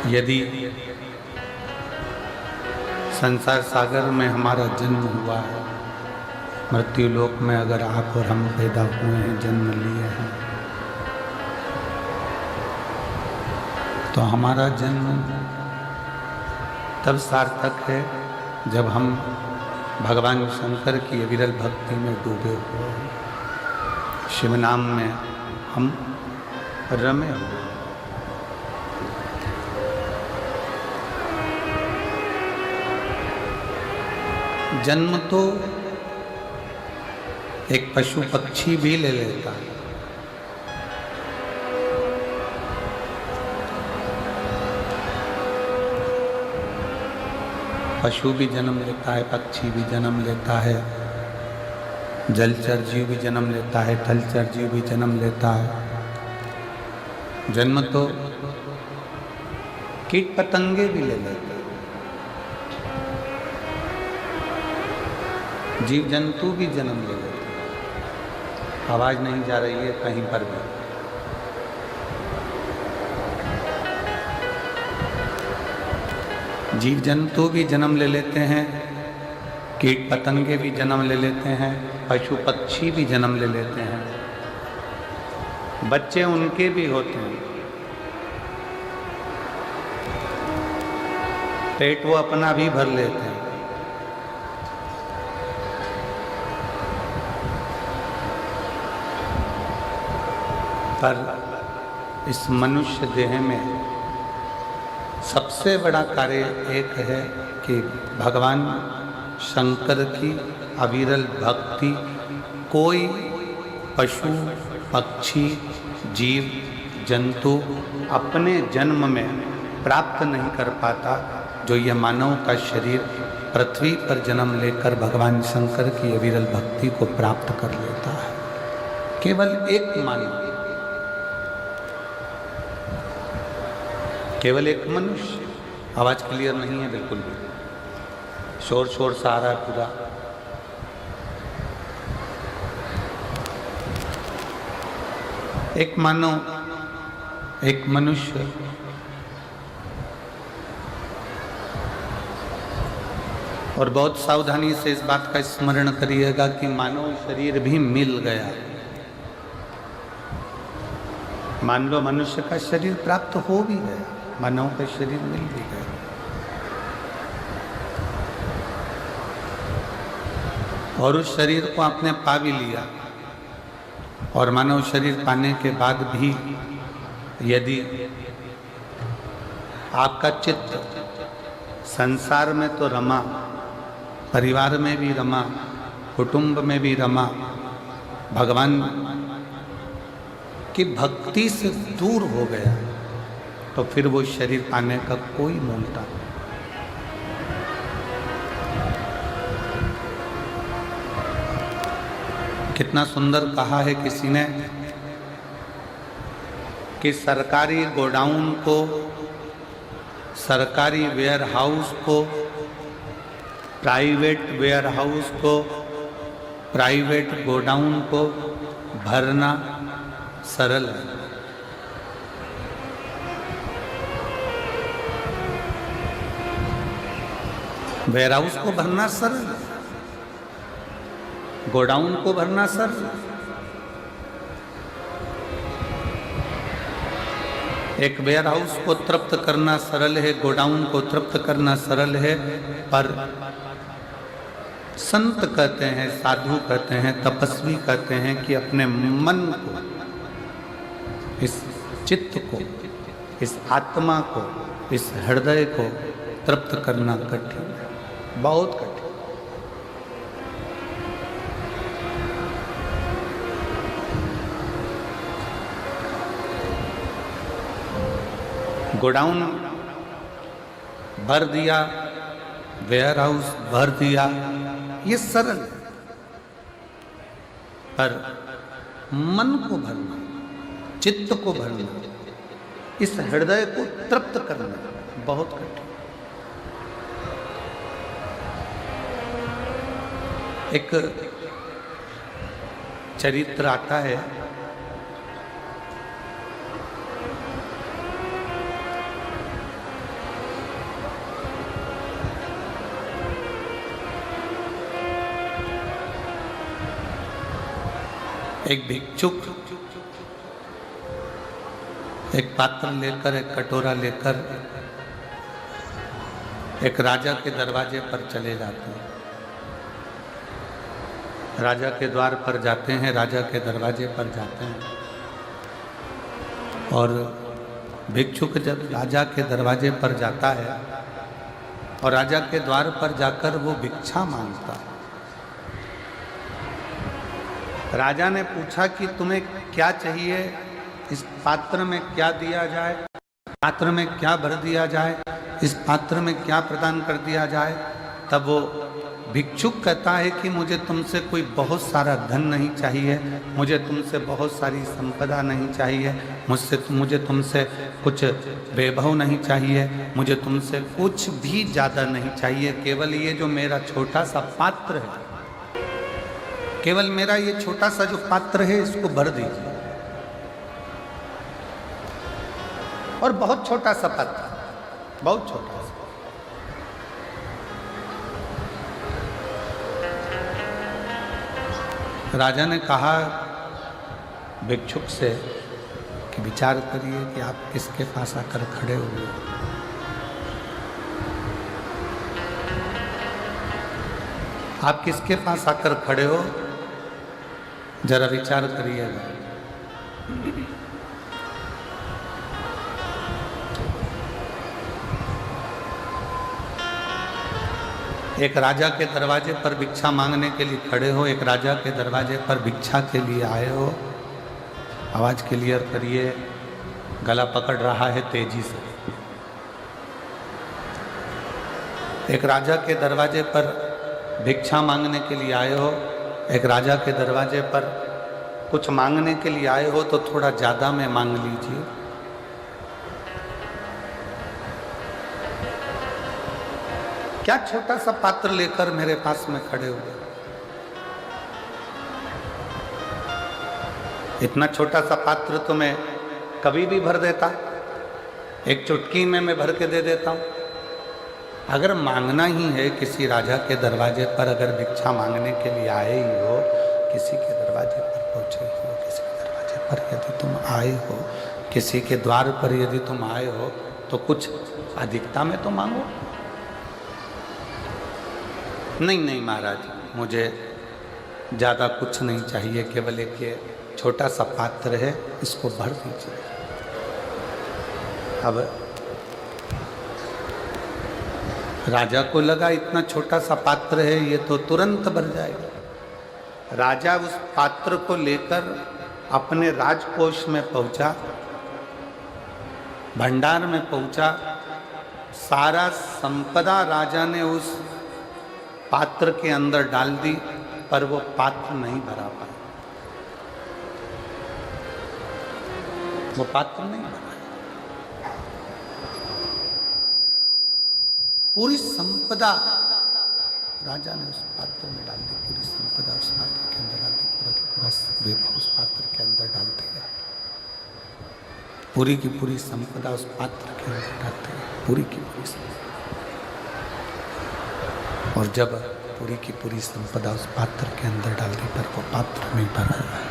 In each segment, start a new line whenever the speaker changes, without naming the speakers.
यदि संसार सागर में हमारा जन्म हुआ है, मृत्यु लोक में अगर आप और हम पैदा हुए हैं, जन्म लिए हैं, तो हमारा जन्म तब सार्थक है जब हम भगवान शंकर की अविरल भक्ति में डूबे हुए हैं, शिव नाम में हम रमे हुए। जन्म तो एक पशु पक्षी भी ले लेता है। पशु भी जन्म लेता है, पक्षी भी जन्म लेता है, जलचर जीव भी जन्म लेता है, थलचर जीव भी जन्म लेता है। जन्म तो कीट पतंगे भी ले लेते हैं, जीव जंतु भी जन्म ले लेते हैं। आवाज नहीं जा रही है कहीं पर भी। जीव जंतु भी जन्म ले लेते हैं, कीट पतंगे भी जन्म ले लेते हैं, पशु पक्षी भी जन्म ले लेते हैं, बच्चे उनके भी होते हैं। पेट वो अपना भी भर लेते हैं। पर इस मनुष्य देह में सबसे बड़ा कार्य एक है कि भगवान शंकर की अविरल भक्ति कोई पशु पक्षी जीव जंतु अपने जन्म में प्राप्त नहीं कर पाता, जो यह मानव का शरीर पृथ्वी पर जन्म लेकर भगवान शंकर की अविरल भक्ति को प्राप्त कर लेता है। केवल एक मानव, केवल एक मनुष्य। आवाज क्लियर नहीं है बिल्कुल भी, शोर शोर सा आ रहा है पूरा। एक मानव, एक मनुष्य और बहुत सावधानी से इस बात का स्मरण करिएगा कि मानव शरीर भी मिल गया। मान लो मनुष्य का शरीर प्राप्त हो भी गया, मानव का शरीर मिल भी गया, और उस शरीर को आपने पा भी लिया। और मानव शरीर पाने के बाद भी यदि आपका चित्त संसार में तो रमा, परिवार में भी रमा, कुटुंब में भी रमा, भगवान की भक्ति से दूर हो गया, तो फिर वो शरीर पाने का कोई मूलता नहीं। कितना सुंदर कहा है किसी ने कि सरकारी गोडाउन को, सरकारी वेयरहाउस को, प्राइवेट वेयरहाउस को, प्राइवेट गोडाउन को भरना सरल है। वेयरहाउस को भरना सरल है, गोडाउन को भरना सरल है। एक वेयरहाउस को तृप्त करना सरल है, गोडाउन को तृप्त करना सरल है, पर संत कहते हैं, साधु कहते हैं, तपस्वी कहते हैं कि अपने मन को, इस चित्त को, इस आत्मा को, इस हृदय को तृप्त करना कठिन है, बहुत कठिन। गोडाउन भर दिया, वेयरहाउस भर दिया, ये सरल है, पर मन को भरना, चित्त को भरना, इस हृदय को तृप्त करना बहुत कठिन। एक चरित्र आता है, एक भिक्षुक एक पात्र लेकर, एक कटोरा लेकर एक राजा के दरवाजे पर चले जाते हैं। राजा के द्वार पर जाते हैं, राजा के दरवाजे पर जाते हैं और भिक्षुक जब राजा के दरवाजे पर जाता है और राजा के द्वार पर जाकर वो भिक्षा मांगता है। राजा ने पूछा कि तुम्हें क्या चाहिए, इस पात्र में क्या दिया जाए, पात्र में क्या भर दिया जाए, इस पात्र में क्या प्रदान कर दिया जाए। तब वो भिक्षुक कहता है कि मुझे तुमसे कोई बहुत सारा धन नहीं चाहिए, मुझे तुमसे बहुत सारी संपदा नहीं चाहिए, मुझे तुमसे कुछ वैभव नहीं चाहिए, मुझे तुमसे कुछ भी ज़्यादा नहीं चाहिए। केवल ये जो मेरा छोटा सा पात्र है, केवल मेरा ये छोटा सा जो पात्र है, इसको भर दीजिए। और बहुत छोटा सा पात्र, बहुत छोटा सा। राजा ने कहा भिक्षुक से कि विचार करिए कि आप किसके पास आकर खड़े हुए। आप किसके पास आकर खड़े हो, जरा विचार करिएगा। एक राजा के दरवाजे पर भिक्षा मांगने के लिए खड़े हो, एक राजा के दरवाजे पर भिक्षा के लिए आए हो। आवाज क्लियर करिए, गला पकड़ रहा है तेजी से। एक राजा के दरवाजे पर भिक्षा मांगने के लिए आए हो, एक राजा के दरवाजे पर कुछ मांगने के लिए आए हो तो थोड़ा ज़्यादा में मांग लीजिए। क्या छोटा सा पात्र लेकर मेरे पास में खड़े हुए। इतना छोटा सा पात्र तो मैं कभी भी भर देता, एक चुटकी में मैं भर के दे देता हूँ। अगर मांगना ही है किसी राजा के दरवाजे पर, अगर भिक्षा मांगने के लिए आए ही हो, किसी के दरवाजे पर पहुँचे हो, किसी के दरवाजे पर यदि तुम आए हो, किसी के द्वार पर यदि तुम आए हो, तो कुछ अधिकता में तो मांगो। नहीं नहीं महाराज, मुझे ज़्यादा कुछ नहीं चाहिए, केवल एक ये छोटा सा पात्र है, इसको भर दीजिए। अब राजा को लगा इतना छोटा सा पात्र है, ये तो तुरंत भर जाएगा। राजा उस पात्र को लेकर अपने राजकोष में पहुंचा, भंडार में पहुंचा। सारा संपदा राजा ने उस पात्र के अंदर डाल दी, पर वो पात्र नहीं भरा पाया, वो पात्र नहीं भरा। पूरी संपदा राजा ने उस पात्र में डाल दी, पूरी संपदा उस पात्र के अंदर डाल दी, पूरा वैभव उस पात्र के अंदर डालते गए, पूरी की पूरी संपदा उस पात्र के अंदर डालते गए, पूरी की पूरी संपदा। और जब पूरी की पूरी संपदा उस पात्र के अंदर डाल दी, पर वो पात्र नहीं भरा है।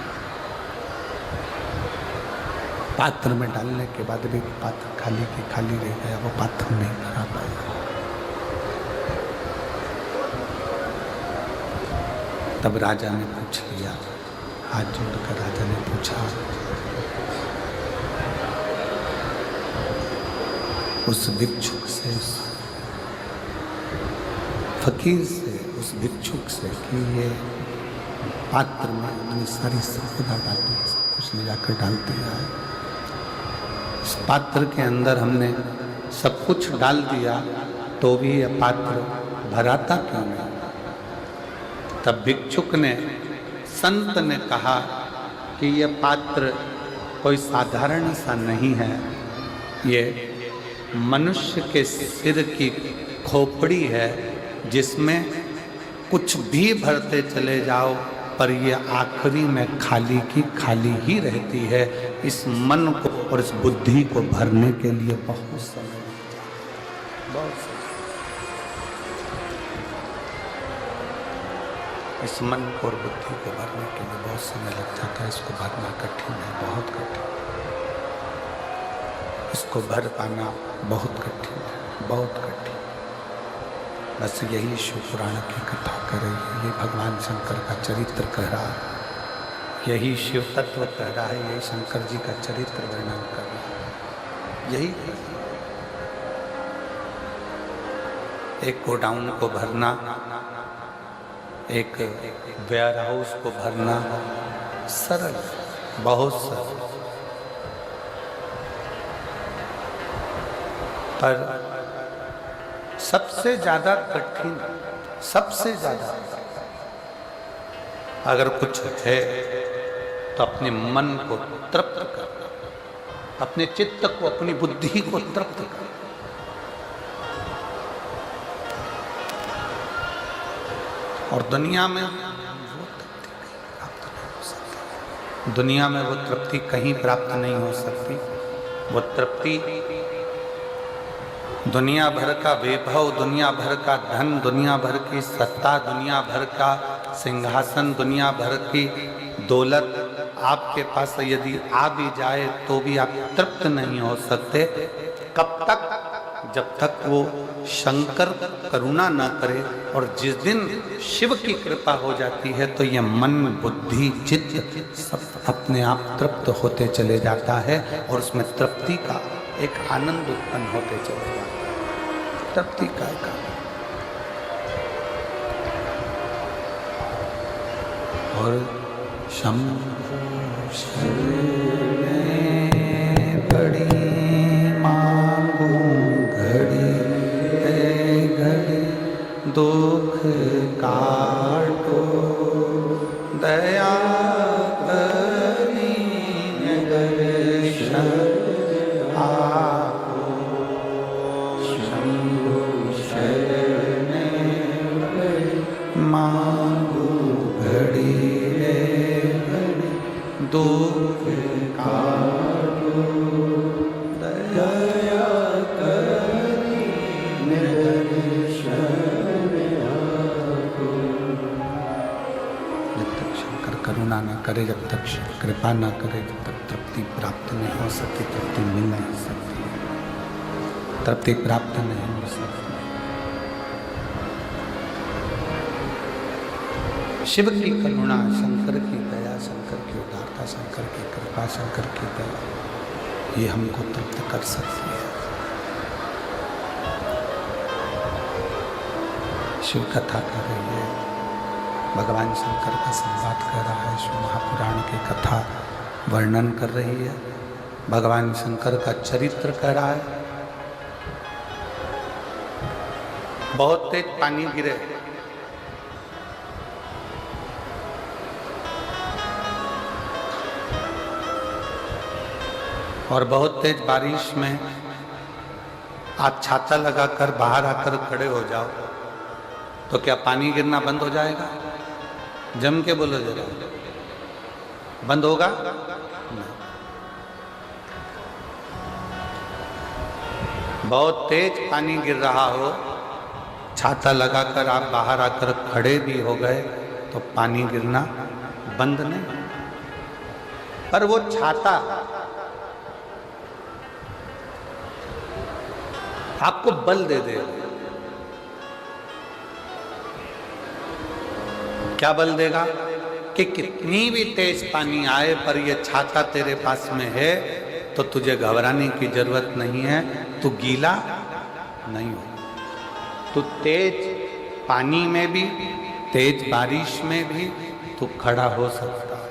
पात्र में डालने के बाद भी पात्र खाली की खाली रह गया, वो पात्र नहीं भरा पाया। तब राजा ने पूछ लिया, हाथ जोड़कर राजा ने पूछा, उस भिक्षुक से, उस फकीर से, उस भिक्षुक से कि ये पात्र में हमने सारी संपदा डाल दी, सब कुछ ले जाकर डाल दिया है, इस पात्र के अंदर हमने सब कुछ डाल दिया, तो भी यह पात्र भराता क्यों नहीं। तब भिक्षुक ने, संत ने कहा कि यह पात्र कोई साधारण सा नहीं है, ये मनुष्य के सिर की खोपड़ी है, जिसमें कुछ भी भरते चले जाओ पर ये आखिरी में खाली की खाली ही रहती है। इस मन को और इस बुद्धि को भरने के लिए बहुत समय लगता है, बहुत समय। इस मन को और बुद्धि को भरने के लिए बहुत समय लग जाता है। इसको भरना कठिन है, बहुत कठिन। इसको भर पाना बहुत कठिन है, बहुत कठिन। बस यही शिव पुराण की कथा कर रही है, ये भगवान शंकर का चरित्र कह रहा है, यही शिव तत्व कह रहा है, यही शंकर जी का चरित्र वर्णन कर रहा है। यही एक गोडाउन को भरना, एक वेयर हाउस को भरना सरल, बहुत सरल, पर सबसे ज्यादा कठिन, सबसे ज्यादा अगर कुछ है तो अपने मन को तृप्त करना, अपने चित्त को, अपनी बुद्धि को तृप्त करना। और दुनिया में वो तृप्ति प्राप्त नहीं हो सकती, दुनिया में वो तृप्ति कहीं प्राप्त नहीं हो सकती। वो तृप्ति दुनिया भर का वैभव, दुनिया भर का धन, दुनिया भर की सत्ता, दुनिया भर का सिंहासन, दुनिया भर की दौलत आपके पास यदि आ भी जाए तो भी आप तृप्त नहीं हो सकते। कब तक? जब तक वो शंकर करुणा न करे। और जिस दिन शिव की कृपा हो जाती है तो ये मन, बुद्धि, चित्त सब अपने आप तृप्त होते चले जाता है और उसमें तृप्ति का एक आनंद उत्पन्न होते चले जाता है। तृप्ति का एक आनंद। और शंभु शरण बड़ी मांगू घड़ी घड़ी दुख काटो दया करी दर्शन आपो। शंभु शरण मांगू घड़ी घड़ी दुख काटो दया करी दर्शन आपो। जब तक शंकर करुणा न करे, जब तक कृपा न करे, जब तक तृप्ति प्राप्त नहीं हो सकती, तृप्ति मिल नहीं सकती, तृप्ति प्राप्त नहीं हो सकती। शिव की करुणा, शंकर की दया, शंकर की उदारता, शंकर की कृपा, शंकर की दया, ये हमको तृप्त कर सकती है। शिव कथा कर रही है, भगवान शंकर का संवाद कर रहा है, शिव महापुराण की कथा वर्णन कर रही है, भगवान शंकर का चरित्र कर रहा है। बहुत तेज पानी गिरे, और बहुत तेज बारिश में आप छाता लगाकर बाहर आकर खड़े हो जाओ तो क्या पानी गिरना बंद हो जाएगा? जम के बोलो जरा, बंद होगा? नहीं। बहुत तेज पानी गिर रहा हो, छाता लगाकर आप बाहर आकर खड़े भी हो गए तो पानी गिरना बंद नहीं। पर वो छाता आपको बल दे दे। क्या बल देगा? कि कितनी भी तेज पानी आए पर ये छाता तेरे पास में है तो तुझे घबराने की जरूरत नहीं है, तू गीला नहीं हो। तू तेज पानी में भी, तेज बारिश में भी तू खड़ा हो सकता है।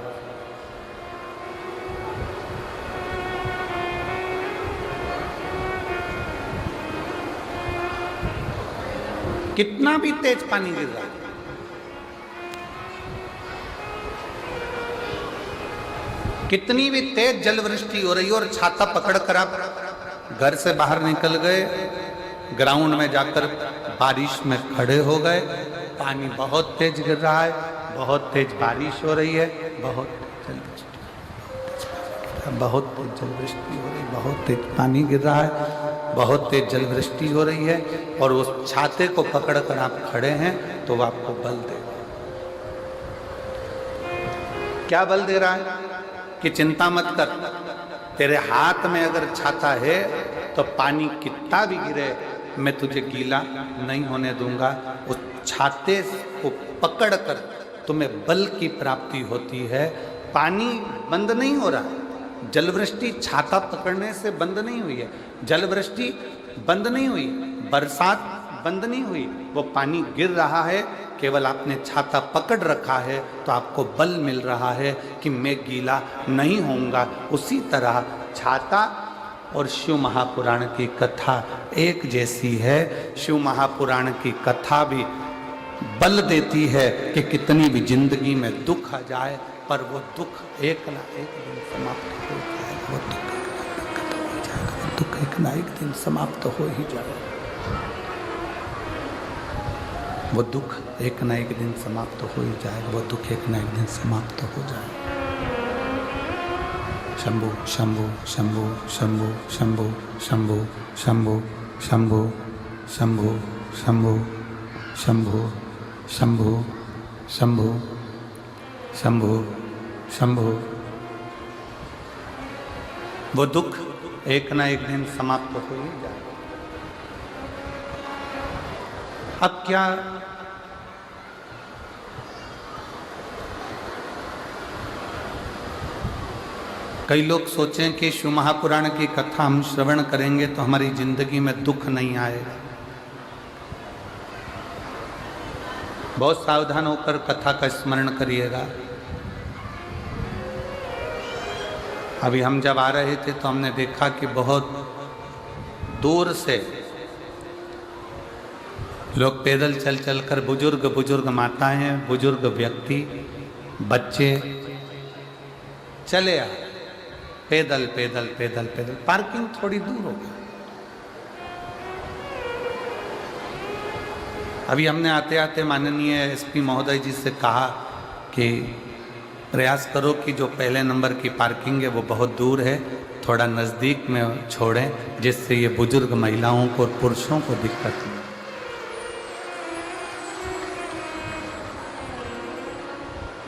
कितना भी तेज पानी गिर रहा है, कितनी भी तेज जल वृष्टि हो रही हो और छाता पकड़कर आप घर से बाहर निकल गए, ग्राउंड में जाकर बारिश में खड़े हो गए, पानी बहुत तेज गिर रहा है, बहुत तेज बारिश हो रही है, बहुत तेज जल वृष्टि हो रही है, बहुत तेज पानी गिर रहा है, बहुत तेज जल वृष्टि हो रही है, और उस छाते को पकड़कर आप खड़े हैं तो वो आपको बल देगा। क्या बल दे रहा है कि चिंता मत कर, तेरे हाथ में अगर छाता है तो पानी कितना भी गिरे मैं तुझे गीला नहीं होने दूंगा। उस छाते को पकड़कर तुम्हें बल की प्राप्ति होती है। पानी बंद नहीं हो रहा, जलवृष्टि छाता पकड़ने से बंद नहीं हुई है, जलवृष्टि बंद नहीं हुई, बरसात बंद नहीं हुई, वो पानी गिर रहा है, केवल आपने छाता पकड़ रखा है तो आपको बल मिल रहा है कि मैं गीला नहीं होऊंगा। उसी तरह छाता और शिव महापुराण की कथा एक जैसी है। शिव महापुराण की कथा भी बल देती है कि कितनी भी जिंदगी में दुख आ जाए पर वो दुख एक ना एक दिन समाप्त हो जाएगा, वो दुख खत्म हो जाएगा, वो दुख एक ना एक दिन समाप्त हो ही जाएगा, वो दुख एक ना एक दिन समाप्त हो ही जाएगा, वो दुख एक ना एक दिन समाप्त हो जाएगा। शंभु शंभु शंभु शंभु शंभु शंभु शंभु शंभु शंभु शंभु शंभु शंभु शंभु शंभु शंभु। वो दुख एक ना एक दिन समाप्त हो ही जाए। अब क्या कई लोग सोचें कि शिव महापुराण की कथा हम श्रवण करेंगे तो हमारी जिंदगी में दुख नहीं आएगा। बहुत सावधान होकर कथा का स्मरण करिएगा। अभी हम जब आ रहे थे तो हमने देखा कि बहुत दूर से लोग पैदल चल चल कर, बुजुर्ग माताएं, बुजुर्ग व्यक्ति, बच्चे चले आए पैदल पैदल पैदल पैदल। पार्किंग थोड़ी दूर हो गई। अभी हमने आते आते माननीय एसपी महोदय जी से कहा कि प्रयास करो कि जो पहले नंबर की पार्किंग है वो बहुत दूर है, थोड़ा नज़दीक में छोड़ें, जिससे ये बुजुर्ग महिलाओं को और पुरुषों को दिक्कत नहीं।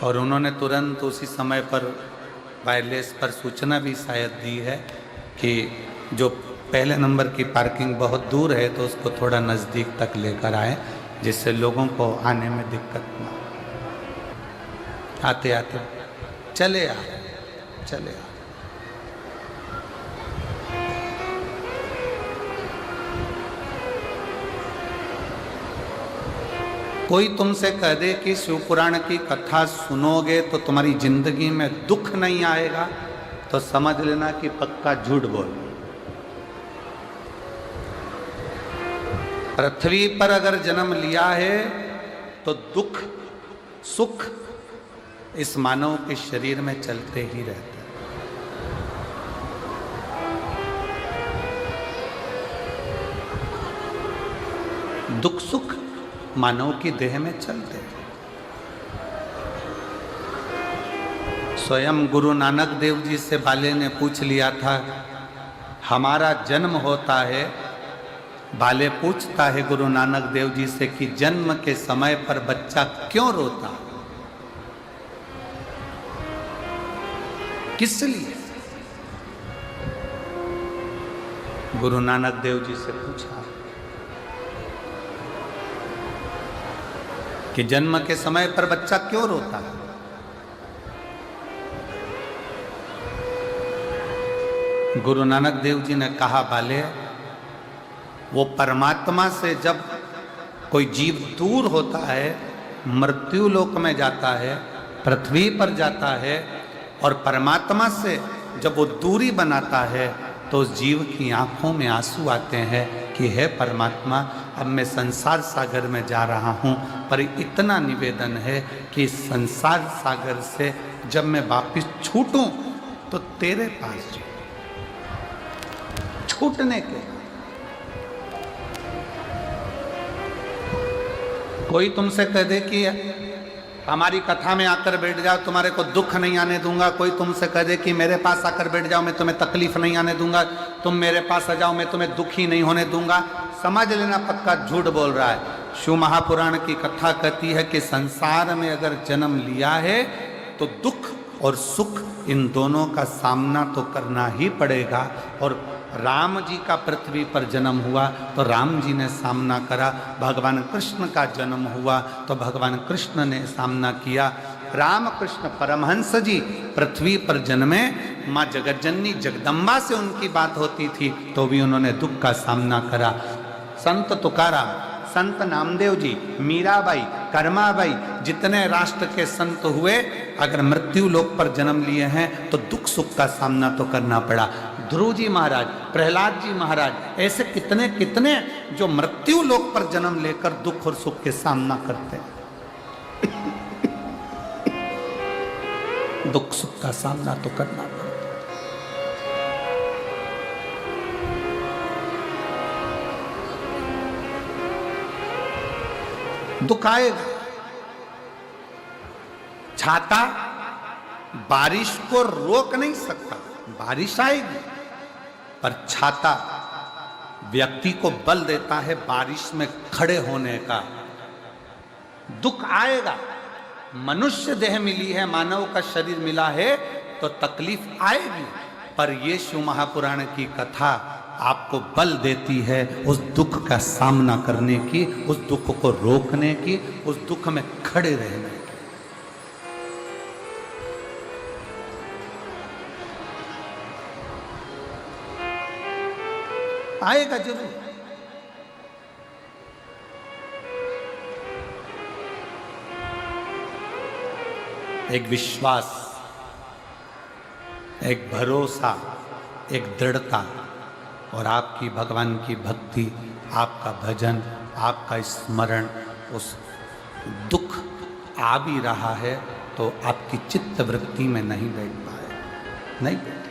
और उन्होंने तुरंत उसी समय पर वायरलेस पर सूचना भी शायद दी है कि जो पहले नंबर की पार्किंग बहुत दूर है तो उसको थोड़ा नज़दीक तक लेकर आए, जिससे लोगों को आने में दिक्कत ना हो। आते आते चले आ। कोई तुमसे कह दे कि शिव पुराण की कथा सुनोगे तो तुम्हारी जिंदगी में दुख नहीं आएगा तो समझ लेना कि पक्का झूठ बोल। पृथ्वी पर अगर जन्म लिया है तो दुख सुख इस मानव के शरीर में चलते ही रहते हैं। दुख सुख मानव की देह में चलते हैं। स्वयं गुरु नानक देव जी से बाले ने पूछ लिया था, हमारा जन्म होता है, बाले पूछता है गुरु नानक देव जी से कि जन्म के समय पर बच्चा क्यों रोता, किस लिए? गुरु नानक देव जी से पूछा कि जन्म के समय पर बच्चा क्यों रोता है? गुरु नानक देव जी ने कहा, बाले, वो परमात्मा से जब कोई जीव दूर होता है, मृत्यु लोक में जाता है, पृथ्वी पर जाता है, और परमात्मा से जब वो दूरी बनाता है तो उस जीव की आंखों में आंसू आते हैं कि हे परमात्मा, अब मैं संसार सागर में जा रहा हूँ, पर इतना निवेदन है कि संसार सागर से जब मैं वापिस छूटूं तो तेरे पास जाऊं। छूटने के कोई तुमसे कह दे कि हमारी कथा में आकर बैठ जाओ, तुम्हारे को दुख नहीं आने दूंगा। कोई तुमसे कह दे कि मेरे पास आकर बैठ जाओ, मैं तुम्हें तकलीफ नहीं आने दूंगा। तुम मेरे पास आ जाओ, मैं तुम्हें दुखी नहीं होने दूंगा। समझ लेना पक्का झूठ बोल रहा है। शिव महापुराण की कथा कहती है कि संसार में अगर जन्म लिया है तो दुख और सुख, इन दोनों का सामना तो करना ही पड़ेगा। और राम जी का पृथ्वी पर जन्म हुआ तो राम जी ने सामना करा, भगवान कृष्ण का जन्म हुआ तो भगवान कृष्ण ने सामना किया। रामकृष्ण परमहंस जी पृथ्वी पर जन्मे, माँ जगज्जननी जगदम्बा से उनकी बात होती थी तो भी उन्होंने दुख का सामना करा। संत तुकाराम, संत नामदेव जी, मीराबाई, कर्माबाई, जितने राष्ट्र के संत हुए, अगर मृत्यु लोक पर जन्म लिए हैं तो दुख सुख का सामना तो करना पड़ा। ध्रुव जी महाराज, प्रहलाद जी महाराज, ऐसे कितने कितने जो मृत्यु लोक पर जन्म लेकर दुख और सुख के सामना करते हैं। दुख सुख का सामना तो करना पड़ता। दुख आएगा। छाता बारिश को रोक नहीं सकता, बारिश आएगी, पर छाता व्यक्ति को बल देता है बारिश में खड़े होने का। दुख आएगा, मनुष्य देह मिली है, मानव का शरीर मिला है तो तकलीफ आएगी, पर ये शिव महापुराण की कथा आपको बल देती है उस दुख का सामना करने की, उस दुख को रोकने की, उस दुख में खड़े रहने की। आएगा जरूर। एक विश्वास, एक भरोसा, एक दृढ़ता, और आपकी भगवान की भक्ति, आपका भजन, आपका स्मरण, उस दुख आ भी रहा है तो आपकी चित्त वृत्ति में नहीं बैठ पाए, नहीं बैठे।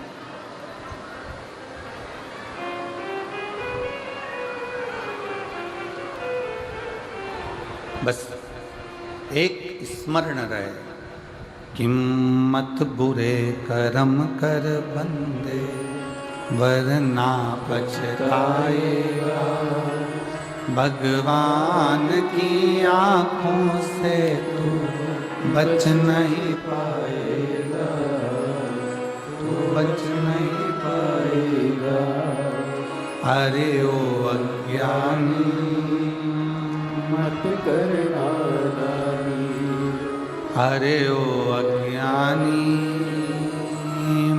बस एक स्मरण रहे, किम्मत बुरे कर्म कर बंदे, वरना पछताएगा। भगवान की आंखों से तू बच नहीं पाएगा, तू बच नहीं पाएगा। अरे ओ अज्ञानी मत करना दानी, अरे ओ अज्ञानी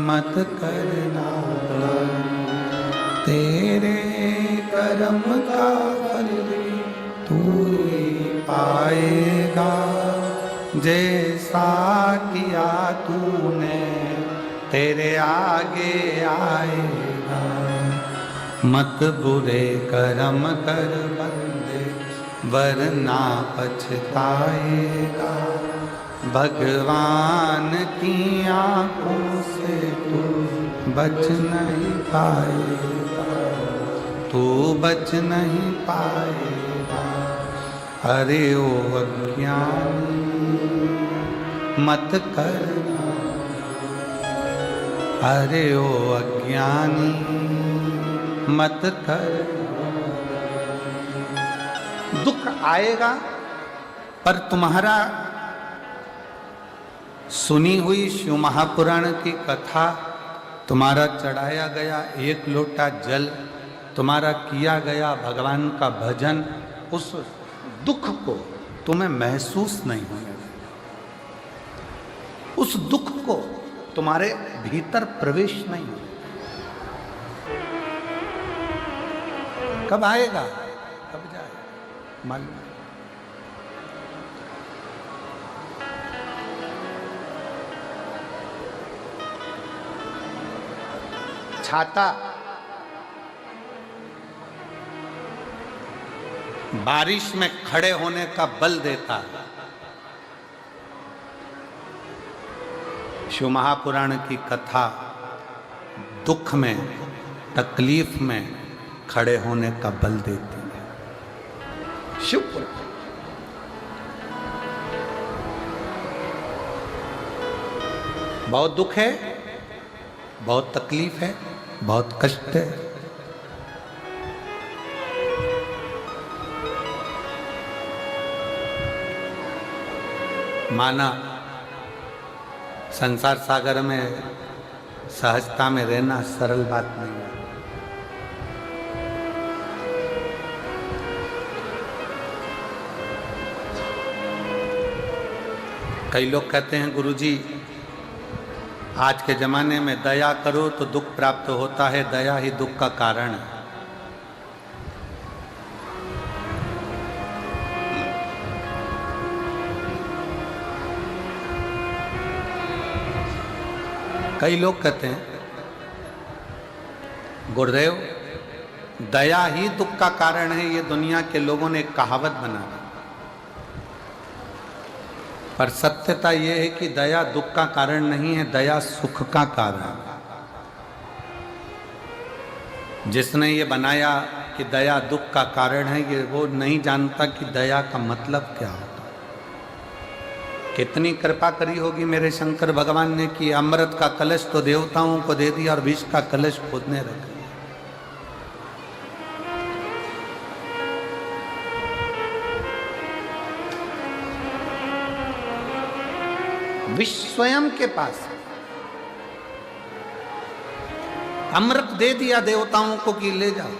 मत करना दानी। तेरे कर्म का फल तू ही पाएगा, जैसा किया तूने तेरे आगे आएगा। मत बुरे कर्म कर बंदे, वरना पछताएगा। भगवान की आंखों से तू बच नहीं पाएगा, तू बच नहीं पाएगा। अरे ओ अज्ञानी मत करना, अरे ओ अज्ञानी मत करना। दुख आएगा, पर तुम्हारा सुनी हुई शिव महापुराण की कथा, तुम्हारा चढ़ाया गया एक लोटा जल, तुम्हारा किया गया भगवान का भजन, उस दुख को तुम्हें महसूस नहीं होने देगा, उस दुख को तुम्हारे भीतर प्रवेश नहीं होगा। कब आएगा, कब जाएगा मालूम नहीं। छाता बारिश में खड़े होने का बल देता है। शिव महापुराण की कथा दुख में, तकलीफ में खड़े होने का बल देती है। शिव पुराण बहुत दुख है, बहुत तकलीफ है, बहुत कष्ट है, माना संसार सागर में सहजता में रहना सरल बात नहीं है। कई लोग कहते हैं गुरुजी आज के ज़माने में दया करो तो दुख प्राप्त होता है, दया ही दुख का कारण है। कई लोग कहते हैं गुरुदेव दया ही दुख का कारण है, ये दुनिया के लोगों ने एक कहावत बना दी। पर सत्यता यह है कि दया दुख का कारण नहीं है, दया सुख का कारण है। जिसने ये बनाया कि दया दुख का कारण है, ये वो नहीं जानता कि दया का मतलब क्या होता। कितनी कृपा करी होगी मेरे शंकर भगवान ने कि अमृत का कलश तो देवताओं को दे दिया और विष का कलश खुद ने रख दिया। विष स्वयं के पास अमृत दे दिया देवताओं को कि ले जाओ।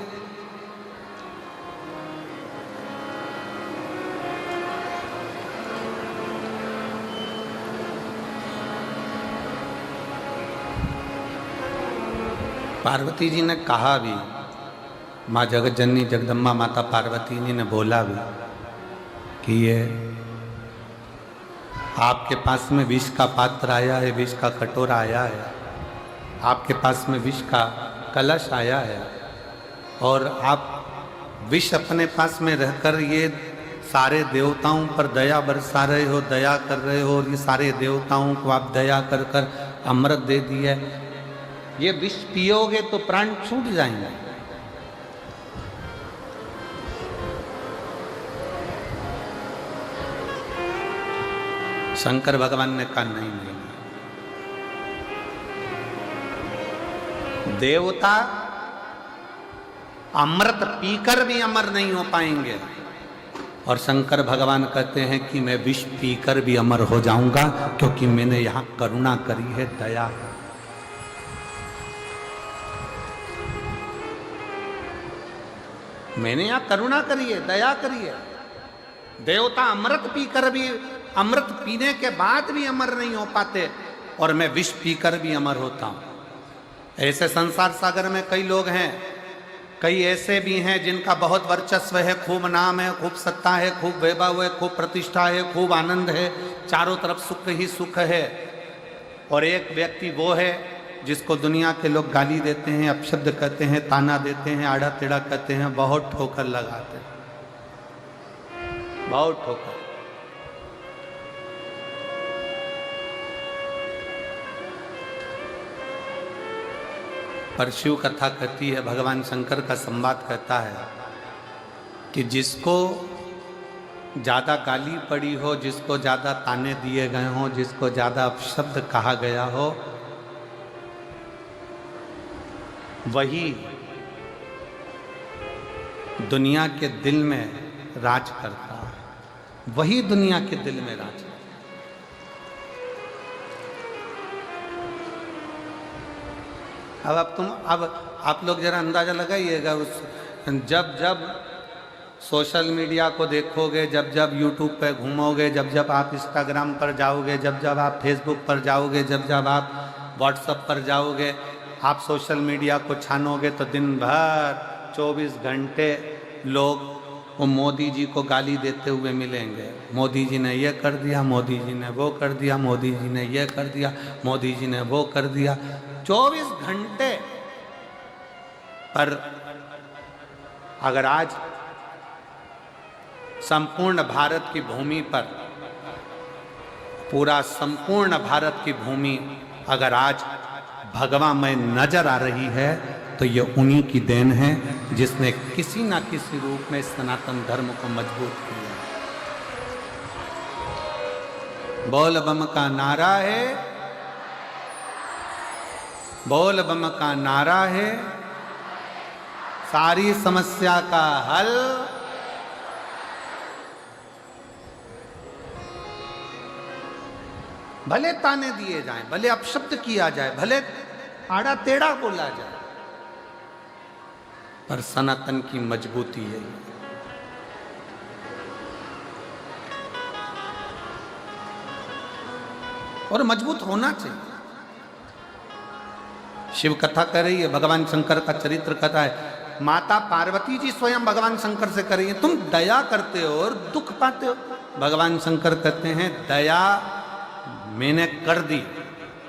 पार्वती जी ने कहा भी, माँ जगत जननी जगदम्बा माता पार्वती जी ने बोला भी कि ये आपके पास में विष का पात्र आया है, विष का कटोरा आया है, आपके पास में विष का कलश आया है और आप विष अपने पास में रहकर ये सारे देवताओं पर दया बरसा रहे हो, दया कर रहे हो और ये सारे देवताओं को आप दया कर कर अमृत दे दिए। ये विष पियोगे तो प्राण छूट जाएंगे। शंकर भगवान ने कहा नहीं नहीं, देवता अमृत पीकर भी अमर नहीं हो पाएंगे और शंकर भगवान कहते हैं कि मैं विष पीकर भी अमर हो जाऊंगा क्योंकि मैंने यहां करुणा करी है, दया। मैंने यहां करुणा करी है, दया करी है। देवता अमृत पीकर भी, अमृत पीने के बाद भी अमर नहीं हो पाते और मैं विष पीकर भी अमर होता हूं। ऐसे संसार सागर में कई लोग हैं, कई ऐसे भी हैं जिनका बहुत वर्चस्व है, खूब नाम है, खूब सत्ता है, खूब वैभव है, खूब प्रतिष्ठा है, खूब आनंद है, चारों तरफ सुख ही सुख है। और एक व्यक्ति वो है जिसको दुनिया के लोग गाली देते हैं, अपशब्द कहते हैं, ताना देते हैं, आड़ा टेढ़ा कहते हैं, बहुत ठोकर लगाते हैं, बहुत ठोकर। पर शिव कथा कहती है, भगवान शंकर का संवाद कहता है कि जिसको ज़्यादा गाली पड़ी हो, जिसको ज़्यादा ताने दिए गए हों, जिसको ज़्यादा अपशब्द कहा गया हो, वही दुनिया के दिल में राज करता है, वही दुनिया के दिल में राज करता है। अब आप लोग जरा अंदाजा लगाइएगा, उस जब सोशल मीडिया को देखोगे, जब यूट्यूब पे घूमोगे, जब आप इंस्टाग्राम पर जाओगे, जब आप फेसबुक पर जाओगे, जब आप व्हाट्सएप पर जाओगे, आप सोशल मीडिया को छानोगे तो दिन भर 24 घंटे लोग वो मोदी जी को गाली देते हुए मिलेंगे। मोदी जी ने ये कर दिया, मोदी जी ने वो कर दिया, मोदी जी ने ये कर दिया, मोदी जी ने वो कर दिया, 24 घंटे। पर अगर आज संपूर्ण भारत की भूमि पर, पूरा संपूर्ण भारत की भूमि अगर आज भगवामय नजर आ रही है तो ये उन्हीं की देन है जिसने किसी ना किसी रूप में सनातन धर्म को मजबूत किया। बोल बम का नारा है, बोल बम का नारा है, सारी समस्या का हल भले ताने दिए जाएं, भले अपशब्द किया जाए, भले आड़ा टेढ़ा बोला जाए, पर सनातन की मजबूती है। और मजबूत होना चाहिए। शिव कथा कर रही है, भगवान शंकर का चरित्र कथा है। माता पार्वती जी स्वयं भगवान शंकर से कर रही है, तुम दया करते हो और दुख पाते हो। भगवान शंकर कहते हैं दया मैंने कर दी,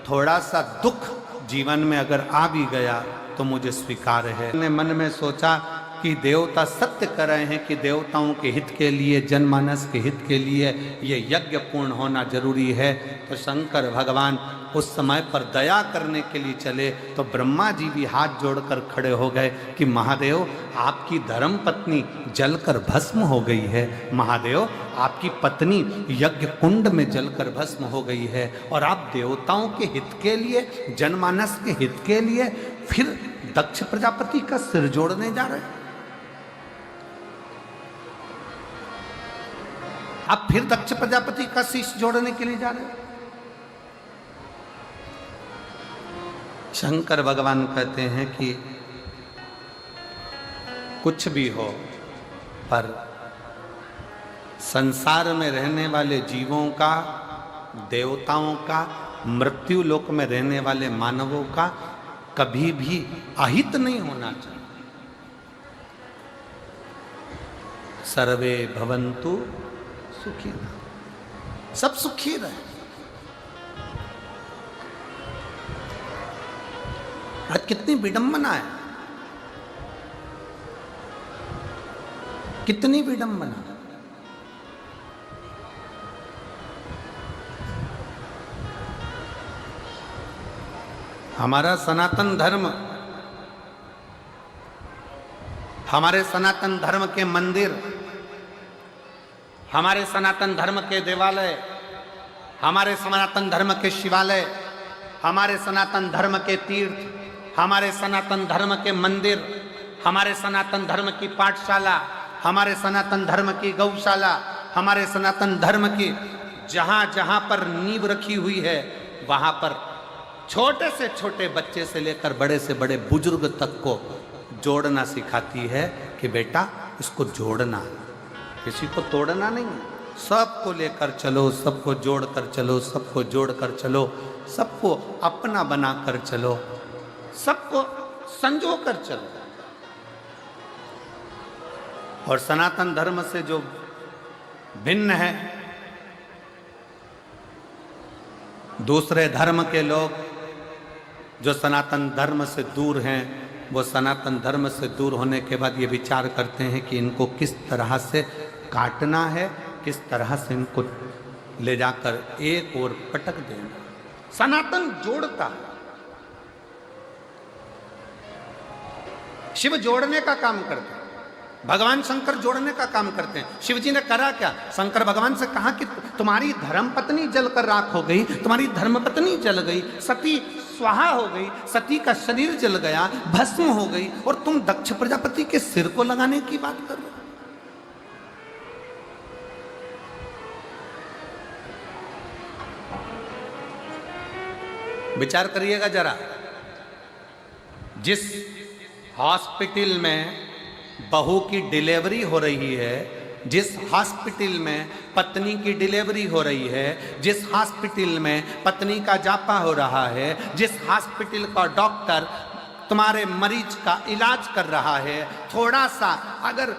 थोड़ा सा दुख जीवन में अगर आ भी गया तो मुझे स्वीकार है। मैंने मन में सोचा कि देवता सत्य कर रहे हैं कि देवताओं के हित के लिए, जनमानस के हित के लिए ये यज्ञ पूर्ण होना जरूरी है। तो शंकर भगवान उस समय पर दया करने के लिए चले तो ब्रह्मा जी भी हाथ जोड़कर खड़े हो गए कि महादेव आपकी धर्म पत्नी जलकर भस्म हो गई है, महादेव आपकी पत्नी यज्ञ कुंड में जलकर भस्म हो गई है, और आप देवताओं के हित के लिए, जनमानस के हित के लिए फिर दक्ष प्रजापति का सिर जोड़ने जा रहे हैं। आप फिर दक्ष प्रजापति का शीश जोड़ने के लिए जा रहे हैं। शंकर भगवान कहते हैं कि कुछ भी हो, पर संसार में रहने वाले जीवों का, देवताओं का, मृत्यु लोक में रहने वाले मानवों का कभी भी अहित नहीं होना चाहिए। सर्वे भवन्तु सुखी, सब सुखी रहे। आज कितनी विडंबना है, कितनी विडंबना। हमारा सनातन धर्म, हमारे सनातन धर्म के मंदिर, हमारे सनातन धर्म के देवालय, हमारे सनातन धर्म के शिवालय, हमारे सनातन धर्म के तीर्थ, हमारे सनातन धर्म के मंदिर, हमारे सनातन धर्म की पाठशाला, हमारे सनातन धर्म की गौशाला, हमारे सनातन धर्म की जहाँ जहाँ पर नींव रखी हुई है, वहाँ पर छोटे से छोटे बच्चे से लेकर बड़े से बड़े बुजुर्ग तक को जोड़ना सिखाती है कि बेटा इसको जोड़ना, किसी को तोड़ना नहीं, सबको लेकर चलो, सबको जोड़ कर चलो, सबको जोड़ कर चलो, सबको अपना बना कर चलो, सबको संजो कर चलो। और सनातन धर्म से जो भिन्न है, दूसरे धर्म के लोग जो सनातन धर्म से दूर हैं, वो सनातन धर्म से दूर होने के बाद ये विचार करते हैं कि इनको किस तरह से काटना है, किस तरह से इनको ले जाकर एक और पटक देना। सनातन जोड़ता है, शिव जोड़ने का काम करते हैं, भगवान शंकर जोड़ने का काम करते हैं। शिव जी ने करा क्या? शंकर भगवान से कहा कि तुम्हारी धर्म पत्नी जलकर राख हो गई, तुम्हारी धर्म पत्नी जल गई, सती स्वाहा हो गई, सती का शरीर जल गया, भस्म हो गई, और तुम दक्ष प्रजापति के सिर को लगाने की बात कर रहे हो। विचार करिएगा जरा, जिस हॉस्पिटल में बहू की डिलीवरी हो रही है, जिस हॉस्पिटल में पत्नी की डिलीवरी हो रही है, जिस हॉस्पिटल में पत्नी का जापा हो रहा है, जिस हॉस्पिटल का डॉक्टर तुम्हारे मरीज का इलाज कर रहा है, थोड़ा सा अगर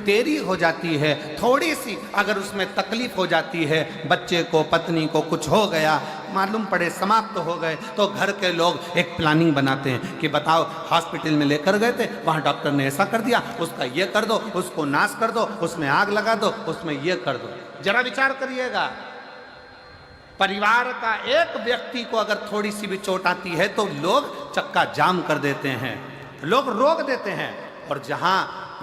देरी हो जाती है, थोड़ी सी अगर उसमें तकलीफ हो जाती है, बच्चे को, पत्नी को कुछ हो गया, मालूम पड़े समाप्त हो गए, तो घर के लोग एक प्लानिंग बनाते हैं कि बताओ हॉस्पिटल में लेकर गए थे, वहाँ डॉक्टर ने ऐसा कर दिया, उसका ये कर दो, उसको नाश कर दो, उसमें आग लगा दो, उसमें ये कर दो। जरा विचार करिएगा, परिवार का एक व्यक्ति को अगर थोड़ी सी भी चोट आती है तो लोग चक्का जाम कर देते हैं, लोग रोक देते हैं। और जहां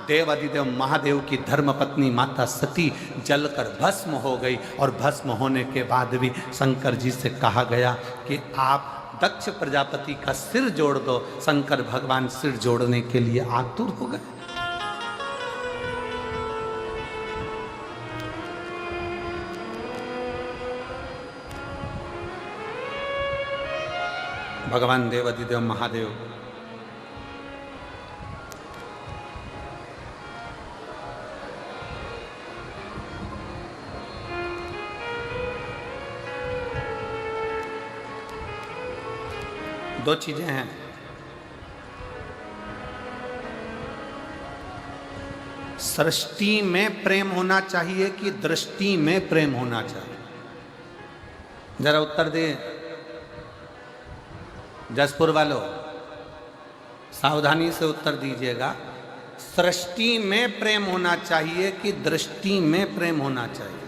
देव अधिदेव महादेव की धर्मपत्नी माता सती जलकर भस्म हो गई, और भस्म होने के बाद भी शंकर जी से कहा गया कि आप दक्ष प्रजापति का सिर जोड़ दो। शंकर भगवान सिर जोड़ने के लिए आतुर हो गए। भगवान देवाधिदेव महादेव दो चीजें हैं। सृष्टि में प्रेम होना चाहिए कि दृष्टि में प्रेम होना चाहिए? जरा उत्तर दे जसपुर वालों, सावधानी से उत्तर दीजिएगा। सृष्टि में प्रेम होना चाहिए कि दृष्टि में प्रेम होना चाहिए?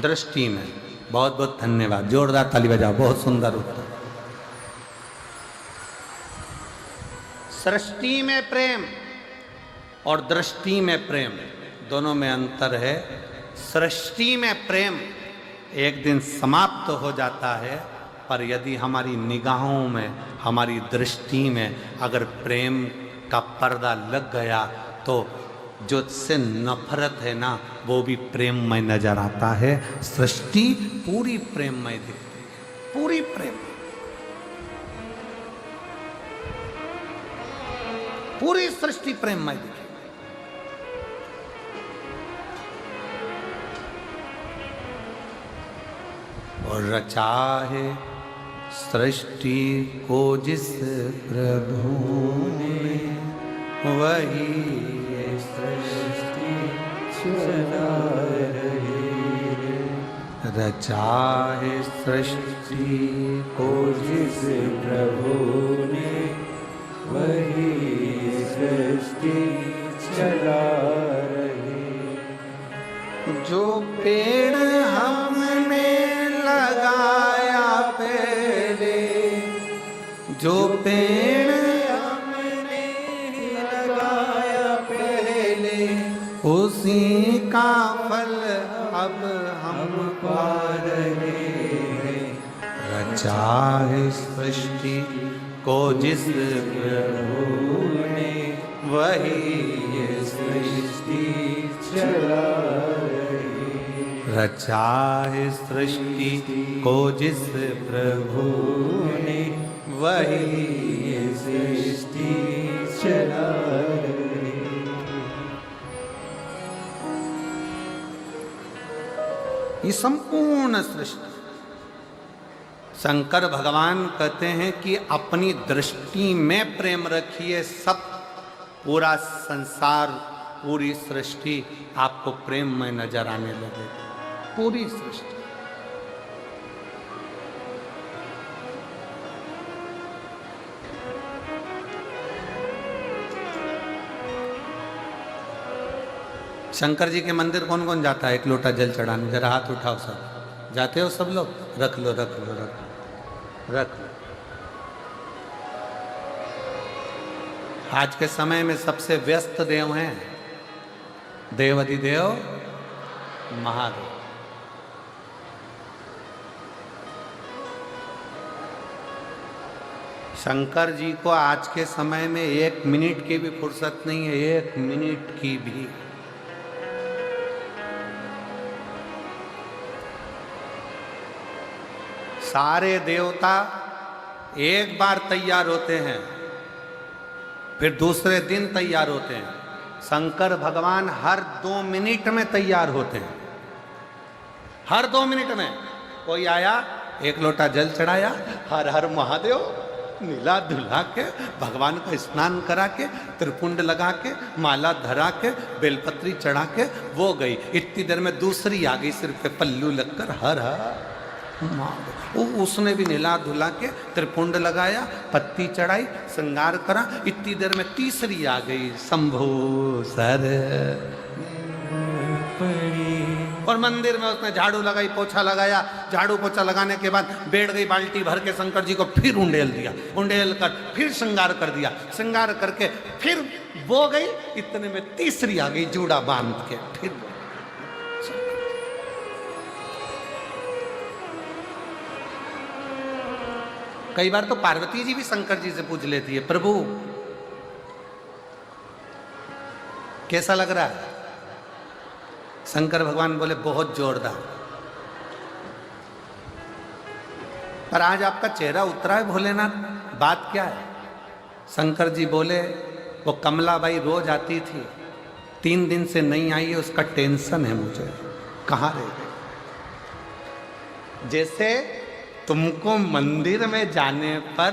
दृष्टि में। बहुत बहुत धन्यवाद, जोरदार ताली बजाओ, बहुत सुंदर उत्तर। सृष्टि में प्रेम और दृष्टि में प्रेम, दोनों में अंतर है। सृष्टि में प्रेम एक दिन समाप्त हो जाता है, पर यदि हमारी निगाहों में, हमारी दृष्टि में अगर प्रेम का पर्दा लग गया तो जो से नफरत है ना, वो भी प्रेममय नजर आता है। सृष्टि पूरी प्रेममय दिखती है, पूरी प्रेम, पूरी सृष्टि प्रेममय दिखती। और रचा है सृष्टि को जिस प्रभु ने, वही सृष्टि चला रही है। रचा है सृष्टि को जिस प्रभु ने, वही सृष्टि चला रही। जो पेड़ हमने लगाया पहले, जो पेड़ हमने लगाया पहले, उसी का फल अब हम पा रहे हैं। रचा है सृष्टि को जिस प्रभु ने, वही ये सृष्टि चला रही। रचा है सृष्टि को जिस प्रभु ने, वही ये सृष्टि चला रही। ये संपूर्ण सृष्टि, शंकर भगवान कहते हैं कि अपनी दृष्टि में प्रेम रखिए, सब पूरा संसार, पूरी सृष्टि आपको प्रेम में नजर आने लगे, पूरी सृष्टि। शंकर जी के मंदिर कौन कौन जाता है एक लोटा जल चढ़ाने? जरा हाथ उठाओ सब। जाते हो सब लोग? रख लो रख लो रख लो रख लो। आज के समय में सबसे व्यस्त देव हैं देवाधिदेव महादेव। शंकर जी को आज के समय में 1 मिनट की भी फुर्सत नहीं है, 1 मिनट की भी। सारे देवता एक बार तैयार होते हैं, फिर दूसरे दिन तैयार होते हैं। शंकर भगवान हर 2 मिनट में तैयार होते हैं, हर 2 मिनट में। कोई आया, एक लोटा जल चढ़ाया, हर हर महादेव, नीला धुला के, भगवान का स्नान करा के, त्रिपुंड लगा के, माला धरा के, बेलपत्री चढ़ा के, वो गई। इतनी देर में दूसरी आ गई, सिर पे पल्लू लगकर, हर हर। उसने भी नीला धुला के, त्रिपुंड लगाया, पत्ती चढ़ाई, श्रृंगार करा। इतनी देर में तीसरी आ गई, शंभो सर। और मंदिर में उसने झाड़ू लगाई, पोछा लगाया। झाड़ू पोछा लगाने के बाद बैठ गई, बाल्टी भर के शंकर जी को फिर उंडेल दिया, उंडेल कर फिर श्रृंगार कर दिया, श्रृंगार करके फिर वो गई। इतने में तीसरी आ गई, जूड़ा बांध के। फिर कई बार तो पार्वती जी भी शंकर जी से पूछ लेती है, प्रभु कैसा लग रहा है? शंकर भगवान बोले बहुत जोरदार। पर आज आपका चेहरा उतरा है भोलेनाथ, बात क्या है? शंकर जी बोले वो कमलाबाई रोज आती थी, 3 दिन से नहीं आई है, उसका टेंशन है मुझे, कहाँ रह गई? जैसे तुमको मंदिर में जाने पर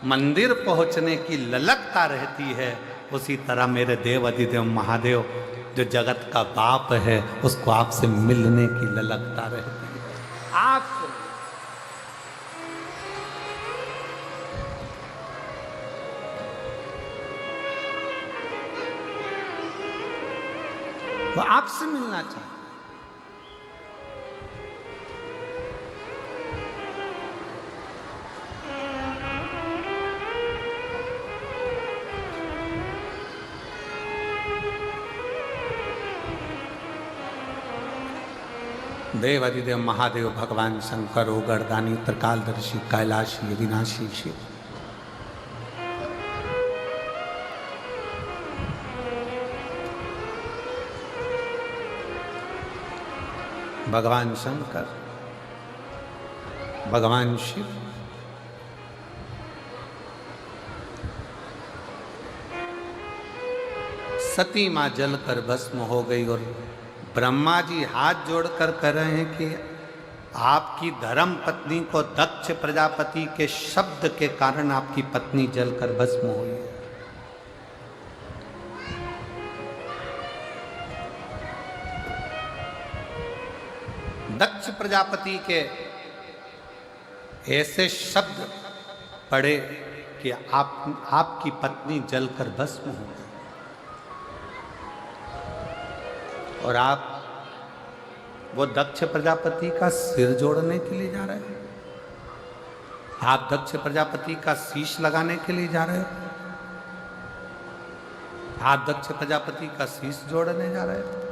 मंदिर पहुंचने की ललकता रहती है, उसी तरह मेरे देव अधिदेव महादेव जो जगत का बाप है, उसको आपसे मिलने की ललकता रहती है। आपसे वो आपसे मिलना चाहते। देव अधिदेव महादेव भगवान शंकर ओगरदानी त्रिकालदर्शी कैलाशी अविनाशी शिव। भगवान शंकर, भगवान शिव, सती मां जलकर भस्म हो गई और ब्रह्मा जी हाथ जोड़कर कह रहे हैं कि आपकी धर्म पत्नी को दक्ष प्रजापति के शब्द के कारण आपकी पत्नी जलकर भस्म हुई है। दक्ष प्रजापति के ऐसे शब्द पड़े कि आपकी पत्नी जलकर भस्म हो गई और आप वो दक्ष प्रजापति का सिर जोड़ने के लिए जा रहे हैं, आप दक्ष प्रजापति का शीश लगाने के लिए जा रहे हैं, आप दक्ष प्रजापति का शीश जोड़ने जा रहे हैं।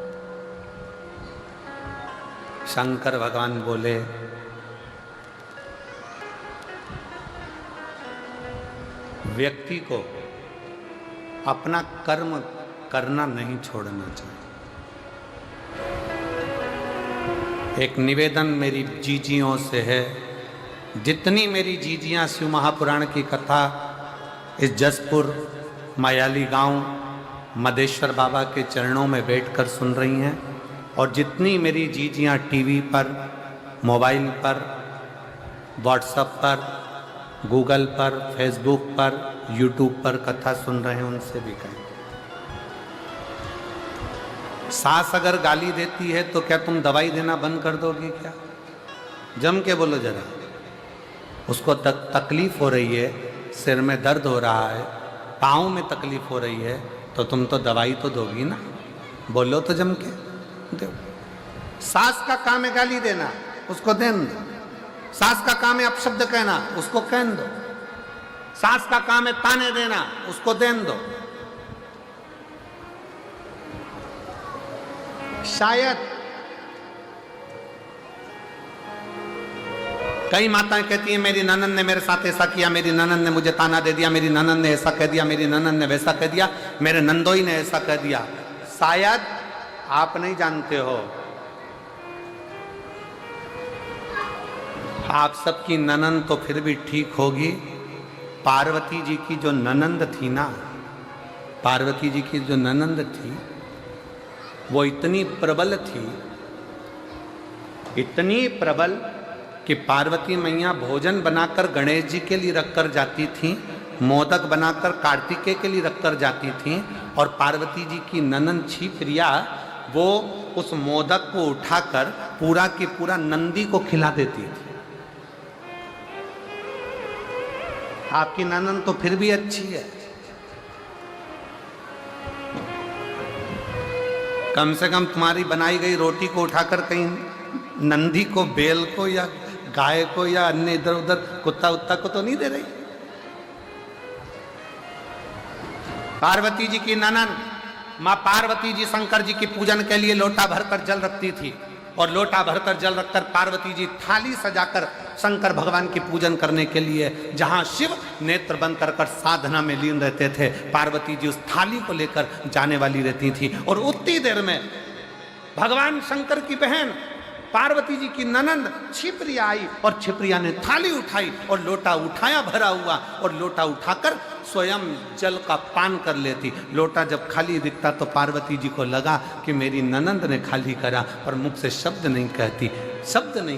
शंकर भगवान बोले व्यक्ति को अपना कर्म करना नहीं छोड़ना चाहिए। एक निवेदन मेरी जीजियों से है, जितनी मेरी जीजियां शिव महापुराण की कथा इस जसपुर मायाली गांव मदेश्वर बाबा के चरणों में बैठकर सुन रही हैं, और जितनी मेरी जीजियां टीवी पर, मोबाइल पर, व्हाट्सएप पर, गूगल पर, फेसबुक पर, यूट्यूब पर कथा सुन रहे हैं, उनसे भी कहें, सास अगर गाली देती है तो क्या तुम दवाई देना बंद कर दोगे क्या? जम के बोलो जरा। उसको तकलीफ हो रही है, सिर में दर्द हो रहा है, पाँव में तकलीफ हो रही है, तो तुम तो दवाई तो दोगी ना, बोलो तो जम के दो। सास का काम है गाली देना, उसको देन दो। सास का काम है अपशब्द कहना, उसको कहन दो। सास का काम है ताने देना, उसको देन दो। शायद कई माताएं कहती हैं मेरी ननद ने मेरे साथ ऐसा किया, मेरी ननद ने मुझे ताना दे दिया, मेरी ननद ने ऐसा कह दिया, मेरी ननद ने वैसा कह दिया, मेरे नंदोई ने ऐसा कह दिया। शायद आप नहीं जानते हो, आप सबकी ननद तो फिर भी ठीक होगी, पार्वती जी की जो ननंद थी ना, पार्वती जी की जो ननंद थी वो इतनी प्रबल थी, इतनी प्रबल कि पार्वती मैया भोजन बनाकर गणेश जी के लिए रखकर जाती थी, मोदक बनाकर कार्तिकेय के लिए रखकर जाती थी, और पार्वती जी की ननंद छी प्रिया वो उस मोदक को उठाकर पूरा की पूरा नंदी को खिला देती थी। आपकी ननंद तो फिर भी अच्छी है, कम से कम तुम्हारी बनाई गई रोटी को उठाकर कहीं नंदी को, बेल को या गाय को या अन्य इधर उधर कुत्ता उत्ता को तो नहीं दे रही। पार्वती जी की ननंद माँ पार्वती जी शंकर जी की पूजन के लिए लोटा भरकर जल रखती थी, और लोटा भरकर जल रखकर पार्वती जी थाली सजाकर शंकर भगवान की पूजन करने के लिए, जहां शिव नेत्र बंद कर कर साधना में लीन रहते थे, पार्वती जी उस थाली को लेकर जाने वाली रहती थी। और उतनी देर में भगवान शंकर की बहन पार्वती जी की ननंद छिप्रिया आई और छिप्रिया ने थाली उठाई और लोटा उठाया भरा हुआ, और लोटा उठाकर स्वयं जल का पान कर लेती। लोटा जब खाली दिखता तो पार्वती जी को लगा कि मेरी ननंद ने खाली करा, पर मुख से शब्द नहीं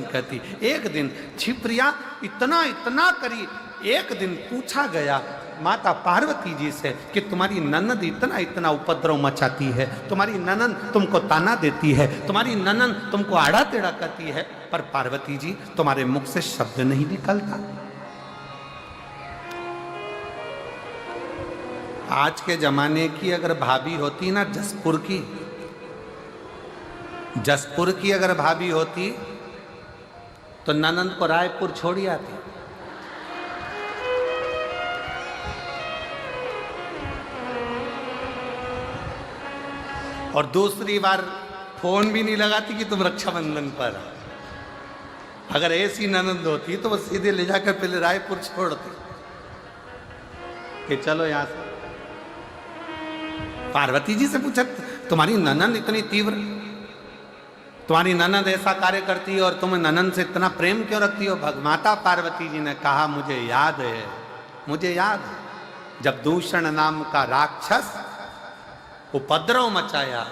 कहती। एक दिन छिप्रिया इतना करी, एक दिन पूछा गया माता पार्वती जी से कि तुम्हारी ननंद इतना उपद्रव मचाती है, तुम्हारी ननंद तुमको ताना देती है, तुम्हारी ननंद तुमको आड़ा टेढ़ा करती है, पर पार्वती जी तुम्हारे मुख से शब्द नहीं निकलता। आज के जमाने की अगर भाभी होती ना, जसपुर की अगर भाभी होती तो ननंद को रायपुर छोड़ी आती। और दूसरी बार फोन भी नहीं लगाती कि तुम रक्षाबंधन पर। अगर ऐसी ननंद होती तो वो सीधे ले जाकर पहले रायपुर छोड़ती कि चलो यहां से। पार्वती जी से पूछा तुम्हारी ननंद इतनी तीव्र, तुम्हारी ननंद ऐसा कार्य करती है और तुम ननंद से इतना प्रेम क्यों रखती हो? माता पार्वती जी ने कहा मुझे याद है जब दूषण नाम का राक्षस उपद्रव मचाया,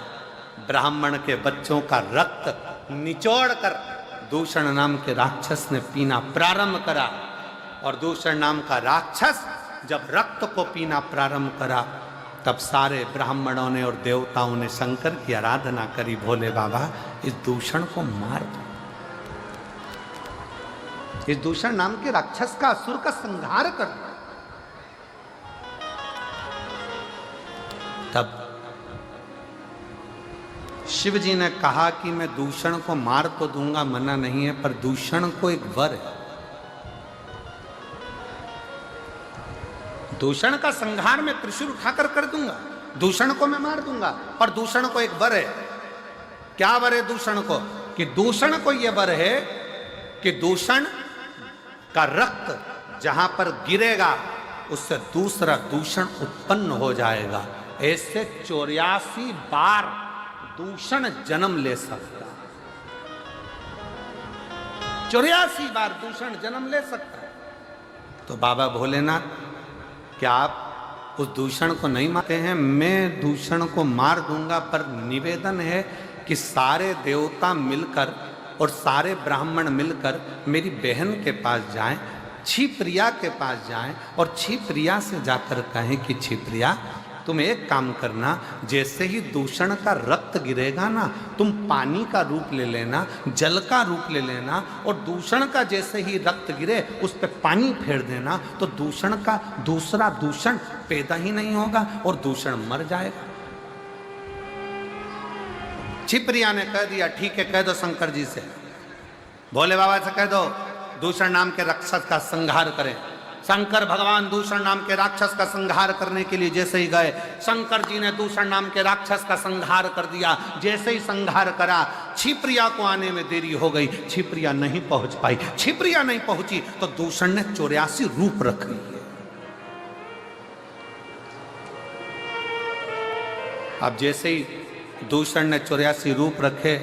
ब्राह्मण के बच्चों का रक्त निचोड़कर दूषण नाम के राक्षस ने पीना प्रारंभ करा। और दूषण नाम का राक्षस जब रक्त को पीना प्रारंभ करा, तब सारे ब्राह्मणों ने और देवताओं ने शंकर की आराधना करी, भोले बाबा इस दूषण को मार दो, इस दूषण नाम के राक्षस का, असुर का संहार कर दो। तब शिव जी ने कहा कि मैं दूषण को मार तो दूंगा, मना नहीं है, पर दूषण को एक वर है, दूषण का संहार मैं त्रिशूल उठाकर कर दूंगा, दूषण को मैं मार दूंगा, पर दूषण को एक वर है। क्या वर है दूषण को? कि दूषण को यह वर है कि दूषण का रक्त जहां पर गिरेगा उससे दूसरा दूषण उत्पन्न हो जाएगा। ऐसे 84 बार दूषण जन्म ले सकता, 84 बार दूषण जन्म ले सकता है। तो बाबा भोलेनाथ क्या आप उस दूषण को नहीं मारते हैं? मैं दूषण को मार दूंगा, पर निवेदन है कि सारे देवता मिलकर और सारे ब्राह्मण मिलकर मेरी बहन के पास जाएं, छिप्रिया के पास जाएं और छिप्रिया से जाकर कहें कि छिप्रिया तुम एक काम करना, जैसे ही दूषण का रक्त गिरेगा ना, तुम पानी का रूप ले लेना, जल का रूप ले लेना, और दूषण का जैसे ही रक्त गिरे उस पर पानी फेर देना, तो दूषण का दूसरा दूषण पैदा ही नहीं होगा और दूषण मर जाएगा। छिप्रिया ने कह दिया ठीक है, कह दो शंकर जी से, भोले बाबा से कह दो दूषण नाम के राक्षस का संहार करें। शंकर भगवान दूषण नाम के राक्षस का संहार करने के लिए जैसे ही गए, शंकर जी ने दूषण नाम के राक्षस का संहार कर दिया। जैसे ही संहार करा, छिप्रिया को आने में देरी हो गई, छिप्रिया नहीं पहुंच पाई। छिप्रिया नहीं पहुंची तो दूषण ने 84 रूप रख लिए। अब जैसे ही दूषण ने 84 रूप रखे,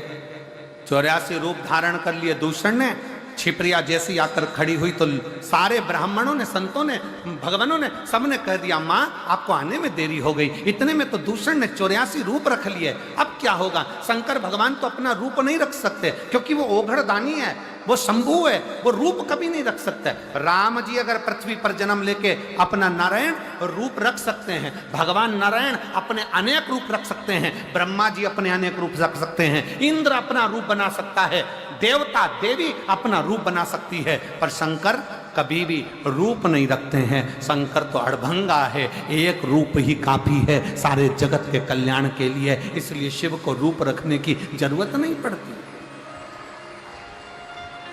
84 रूप धारण कर लिए दूषण ने, छिप्रिया जैसी आकर खड़ी हुई तो सारे ब्राह्मणों ने, संतों ने, भगवानों ने, सबने कह दिया माँ आपको आने में देरी हो गई। इतने में तो दूषण ने 84 रूप रख लिए, अब क्या होगा? शंकर भगवान तो अपना रूप नहीं रख सकते क्योंकि वो ओघड़दानी है, वो शंभु है, वो रूप कभी नहीं रख सकते। राम जी अगर पृथ्वी पर जन्म लेके अपना नारायण रूप रख सकते हैं, भगवान नारायण अपने अनेक रूप रख सकते हैं, ब्रह्मा जी अपने अनेक रूप रख सकते हैं, इंद्र अपना रूप बना सकता है, देवता देवी अपना रूप बना सकती है, पर शंकर कभी भी रूप नहीं रखते हैं। शंकर तो अड़भंगा है, एक रूप ही काफी है सारे जगत के कल्याण के लिए, इसलिए शिव को रूप रखने की जरूरत नहीं पड़ती।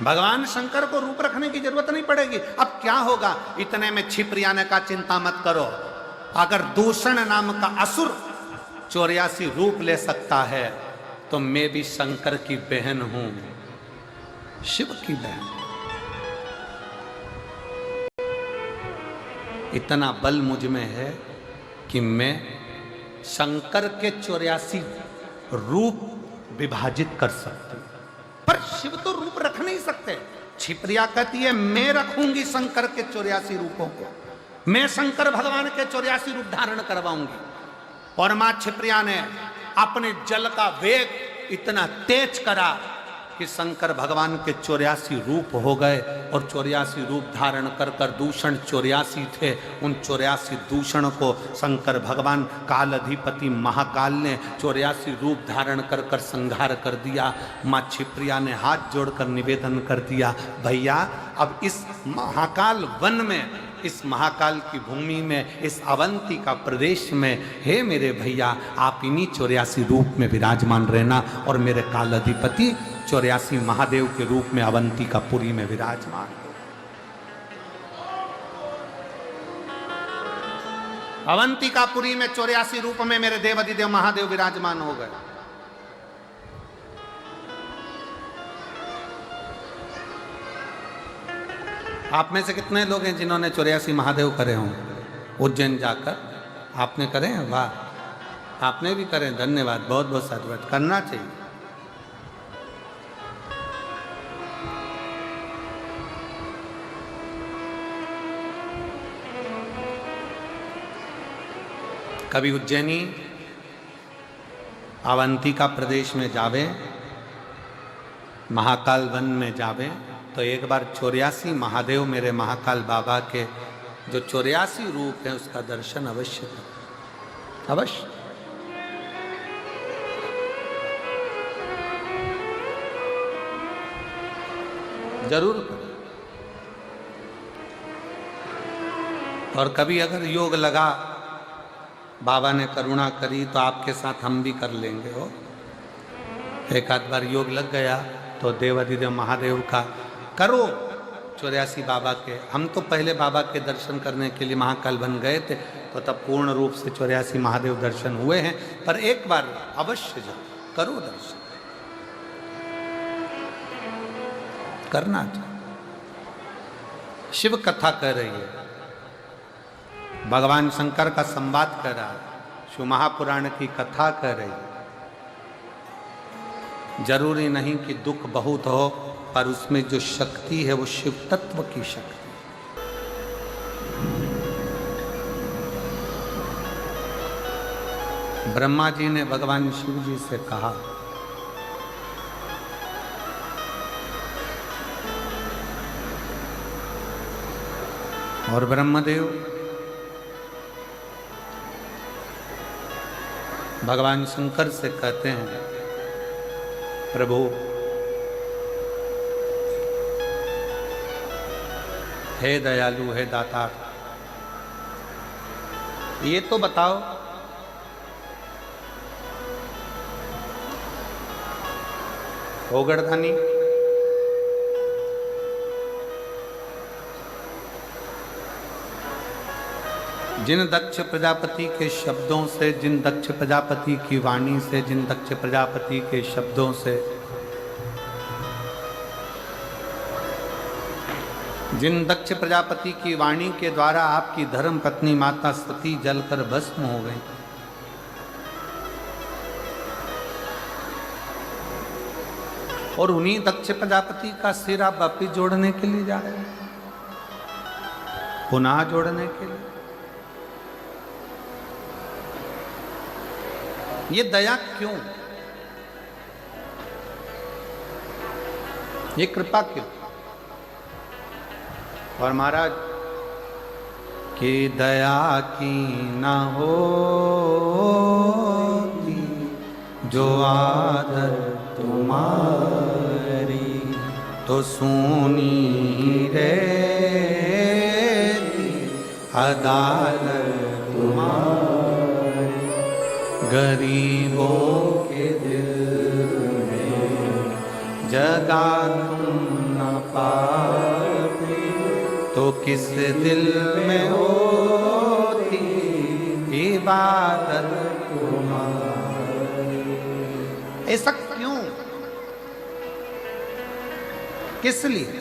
भगवान शंकर को रूप रखने की जरूरत नहीं पड़ेगी। अब क्या होगा? इतने में छिप्रिया ने कहा चिंता मत करो, अगर दूषण नाम का असुर 84 रूप ले सकता है तो मैं भी शंकर की बहन हूं, शिव की बहन। इतना बल मुझ में है कि मैं शंकर के 84 रूप विभाजित कर सकती, पर शिव तो रूप रख नहीं सकते। छिप्रिया कहती है मैं रखूंगी शंकर के 84 रूपों को, मैं शंकर भगवान के 84 रूप धारण करवाऊंगी। और मां छिप्रिया ने अपने जल का वेग इतना तेज करा कि शंकर भगवान के 84 रूप हो गए, और 84 रूप धारण कर कर दूषण 84 थे, उन 84 दूषण को शंकर भगवान काल अधिपति महाकाल ने 84 रूप धारण कर कर संहार कर दिया। माँ छिप्रिया ने हाथ जोड़कर निवेदन कर दिया, भैया अब इस महाकाल वन में, इस महाकाल की भूमि में, इस अवंती का प्रदेश में, हे मेरे भैया आप इन्हीं 84 रूप में विराजमान रहना, और मेरे काल अधिपति 84 महादेव के रूप में अवंती का पुरी में विराजमान हो। अवंती का पुरी में 84 रूप में मेरे देवाधिदेव महादेव विराजमान हो गए। आप में से कितने लोग हैं जिन्होंने 84 महादेव करे हों उज्जैन जाकर? आपने करे हैं? वाह, आपने भी करें, धन्यवाद, बहुत बहुत साधुवाद, करना चाहिए। कभी उज्जैनी अवंतिका प्रदेश में जावे, महाकाल वन में जावे, तो एक बार 84 महादेव मेरे महाकाल बाबा के जो 84 रूप हैं उसका दर्शन अवश्य करें, अवश्य। जरूर करें। और कभी अगर योग लगा, बाबा ने करुणा करी, तो आपके साथ हम भी कर लेंगे। हो एक आध बार योग लग गया तो देवाधिदेव महादेव का करो 84 बाबा के। हम तो पहले बाबा के दर्शन करने के लिए महाकाल बन गए थे, तो तब पूर्ण रूप से 84 महादेव दर्शन हुए हैं, पर एक बार अवश्य जाओ, करो दर्शन, करना चाहिए। शिव कथा कह रही है, भगवान शंकर का संवाद कर रहा है, शिव महापुराण की कथा कर रही है। जरूरी नहीं कि दुख बहुत हो, पर उसमें जो शक्ति है वो शिव तत्व की शक्ति। ब्रह्मा जी ने भगवान शिव जी से कहा, और ब्रह्मदेव भगवान शंकर से कहते हैं, प्रभु हे दयालु, हे दातार, ये तो बताओ ओ गर्दानी, जिन दक्ष प्रजापति के शब्दों से, जिन दक्ष प्रजापति की वाणी से, जिन दक्ष प्रजापति के शब्दों से, जिन दक्ष प्रजापति की वाणी के द्वारा आपकी धर्म पत्नी माता सती जलकर भस्म हो गई, और उन्हीं दक्ष प्रजापति का सिर आप वापिस जोड़ने के लिए जा रहे हैं, पुनः जोड़ने के लिए। ये दया क्यों? ये कृपा क्यों? और महाराज कि दया की न होती जो आदर तुम्हारी, तो सुनी रहती अदालत तुम्हारी। गरीबों के दिल में जगा तुम न पाते, तो किस दिल में होती इबादत तुम्हारी। ऐसा क्यों? किस लिए?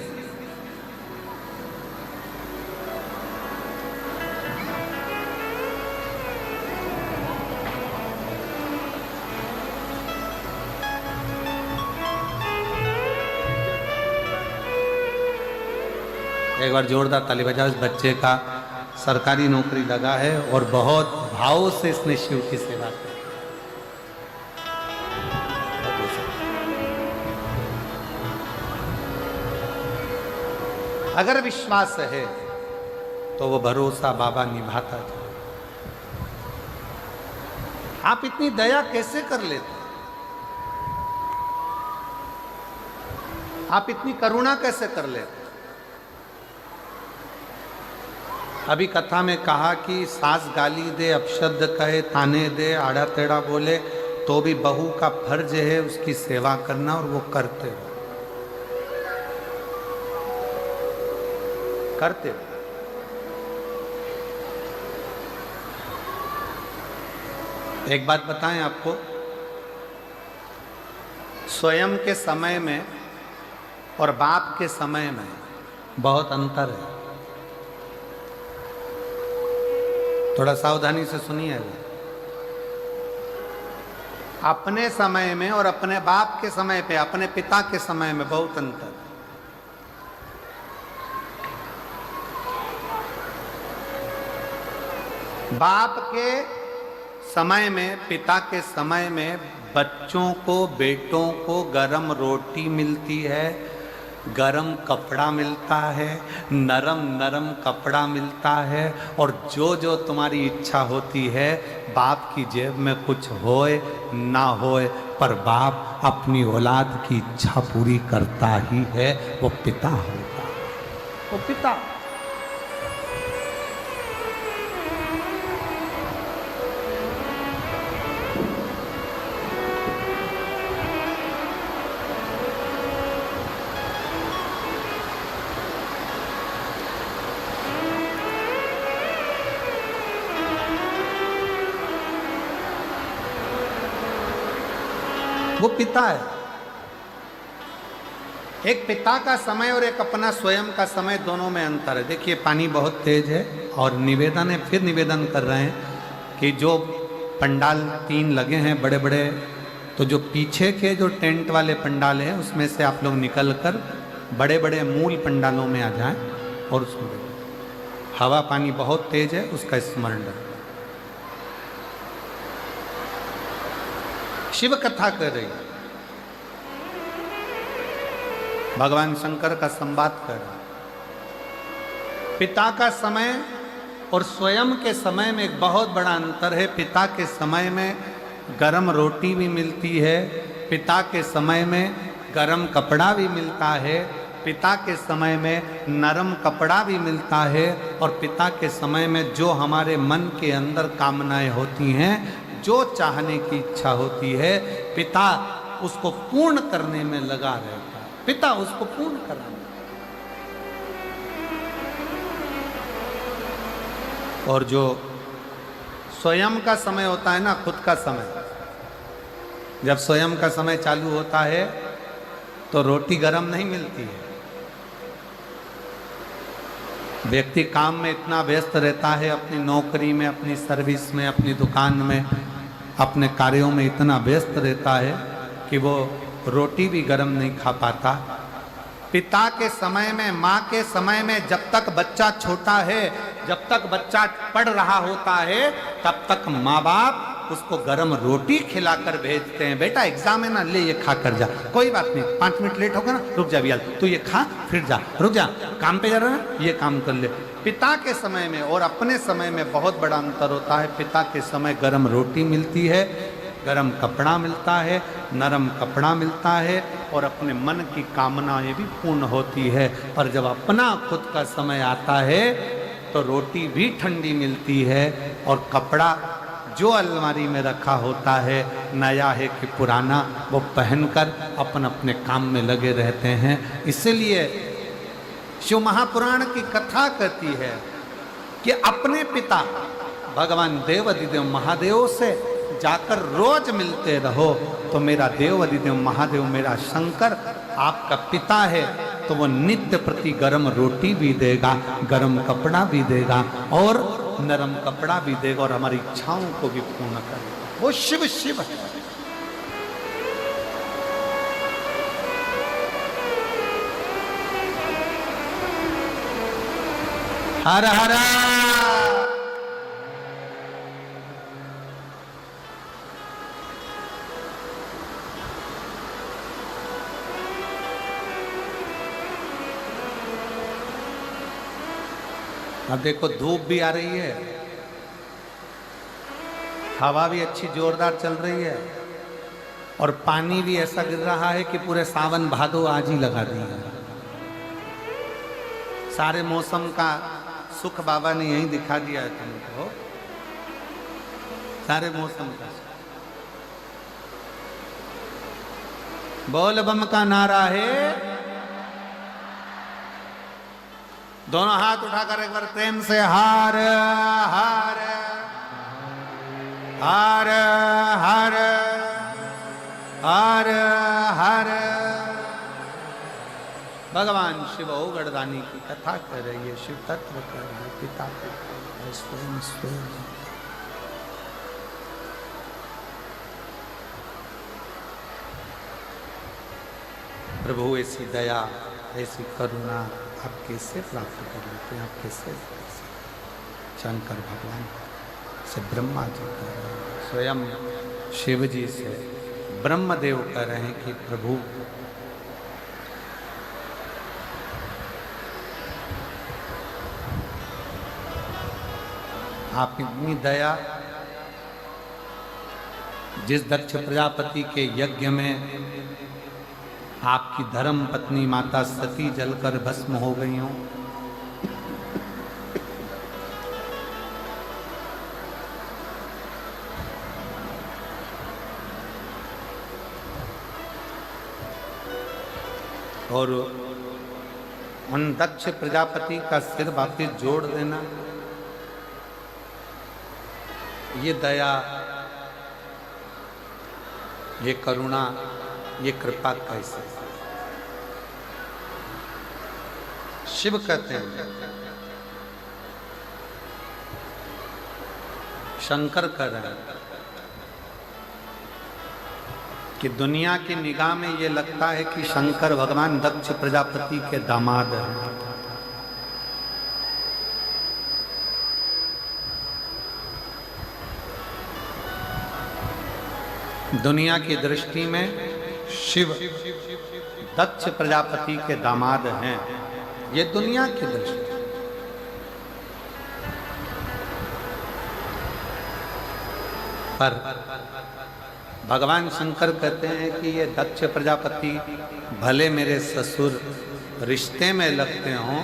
एक बार जोरदार ताली बजाओ। इस बच्चे का सरकारी नौकरी लगा है और बहुत भाव से इसने शिव की सेवा की। अगर विश्वास है तो वो भरोसा बाबा निभाता जाए। आप इतनी दया कैसे कर लेते? आप इतनी करुणा कैसे कर लेते? अभी कथा में कहा कि सास गाली दे, अपशब्द कहे, ताने दे, आड़ा टेढ़ा बोले, तो भी बहू का फर्ज है उसकी सेवा करना, और वो करते करते। एक बात बताएं आपको, स्वयं के समय में और बाप के समय में बहुत अंतर है। थोड़ा सावधानी से सुनिए। अपने समय में और अपने बाप के समय पे, अपने पिता के समय में बहुत अंतर है। बाप के समय में, पिता के समय में बच्चों को, बेटों को गरम रोटी मिलती है, गरम कपड़ा मिलता है, नरम नरम कपड़ा मिलता है, और जो जो तुम्हारी इच्छा होती है, बाप की जेब में कुछ होए ना होए, पर बाप अपनी औलाद की इच्छा पूरी करता ही है। वो पिता होता है, वो पिता। वो पिता है। एक पिता का समय और एक अपना स्वयं का समय, दोनों में अंतर है। देखिए पानी बहुत तेज है, और निवेदन है, फिर निवेदन कर रहे हैं कि जो पंडाल 3 लगे हैं बड़े बड़े, तो जो पीछे के जो टेंट वाले पंडाल हैं उसमें से आप लोग निकल कर बड़े बड़े मूल पंडालों में आ जाएं, और उसमें हवा पानी बहुत तेज है, उसका स्मरण रखें। शिव कथा कर रही, भगवान शंकर का संवाद कर रहा। पिता का समय और स्वयं के समय में एक बहुत बड़ा अंतर है। पिता के समय में गरम रोटी भी मिलती है, पिता के समय में गरम कपड़ा भी मिलता है, पिता के समय में नरम कपड़ा भी मिलता है, और पिता के समय में जो हमारे मन के अंदर कामनाएं होती हैं, जो चाहने की इच्छा होती है, पिता उसको पूर्ण करने में लगा रहता है। पिता उसको पूर्ण कराना। और जो स्वयं का समय होता है ना, खुद का समय, जब स्वयं का समय चालू होता है तो रोटी गरम नहीं मिलती है। व्यक्ति काम में इतना व्यस्त रहता है, अपनी नौकरी में, अपनी सर्विस में, अपनी दुकान में, अपने कार्यों में इतना व्यस्त रहता है कि वो रोटी भी गरम नहीं खा पाता। पिता के समय में, माँ के समय में, जब तक बच्चा छोटा है, जब तक बच्चा पढ़ रहा होता है, तब तक माँ बाप उसको गरम रोटी खिलाकर भेजते हैं। बेटा एग्जाम है ना, ले ये खा कर जा, कोई बात नहीं, 5 मिनट लेट होगा ना, रुक जा बियाल, तू ये खा फिर जा, रुक जा, काम पे जा रहा है, ये काम कर ले। पिता के समय में और अपने समय में बहुत बड़ा अंतर होता है। पिता के समय गरम रोटी मिलती है, गरम कपड़ा मिलता है, नरम कपड़ा मिलता है, और अपने मन की कामनाएं भी पूर्ण होती है। पर जब अपना खुद का समय आता है तो रोटी भी ठंडी मिलती है, और कपड़ा जो अलमारी में रखा होता है, नया है कि पुराना, वो पहनकर अपन अपने काम में लगे रहते हैं। इसलिए शिव महापुराण की कथा कहती है कि अपने पिता भगवान देव अधिदेव महादेव से जाकर रोज मिलते रहो, तो मेरा देव अधिदेव महादेव, मेरा शंकर आपका पिता है, तो वो नित्य प्रति गरम रोटी भी देगा, गरम कपड़ा भी देगा, और नरम कपड़ा भी देगा, और हमारी इच्छाओं को भी पूर्ण करेगा। वो शिव शिव है। हर हर। अब देखो धूप भी आ रही है, हवा भी अच्छी जोरदार चल रही है, और पानी भी ऐसा गिर रहा है कि पूरे सावन भादो आज ही लगा दी है। सारे मौसम का सुख बाबा ने यही दिखा दिया है तुमको, सारे मौसम का। बोल बम का नारा है। दोनों हाथ उठाकर एक बार प्रेम से हार हार हार हार हार हार। भगवान शिव गढ़दानी की कथा कर रही है, शिव तत्व कर रही है, पिता स्वयं स्वयं। प्रभु ऐसी दया ऐसी करुणा आप कैसे प्राप्त कर लेते हैं? आप कैसे? शंकर भगवान से ब्रह्मा जी कह रहे हैं, स्वयं शिव जी से ब्रह्मदेव कह रहे हैं कि प्रभु आप इतनी दया, जिस दक्ष प्रजापति के यज्ञ में आपकी धर्म पत्नी माता सती जलकर भस्म हो गई हो, और उन दक्ष प्रजापति का सिर वापिस जोड़ देना, ये दया, ये करुणा, ये कृपा कैसे? शिव कहते हैं, शंकर कह रहे हैं कि दुनिया की निगाह में ये लगता है कि शंकर भगवान दक्ष प्रजापति के दामाद हैं। दुनिया की दृष्टि में शिव दक्ष प्रजापति के दामाद हैं, ये दुनिया की दृष्टि। पर भगवान शंकर कहते हैं कि ये दक्ष प्रजापति भले मेरे ससुर रिश्ते में लगते हों,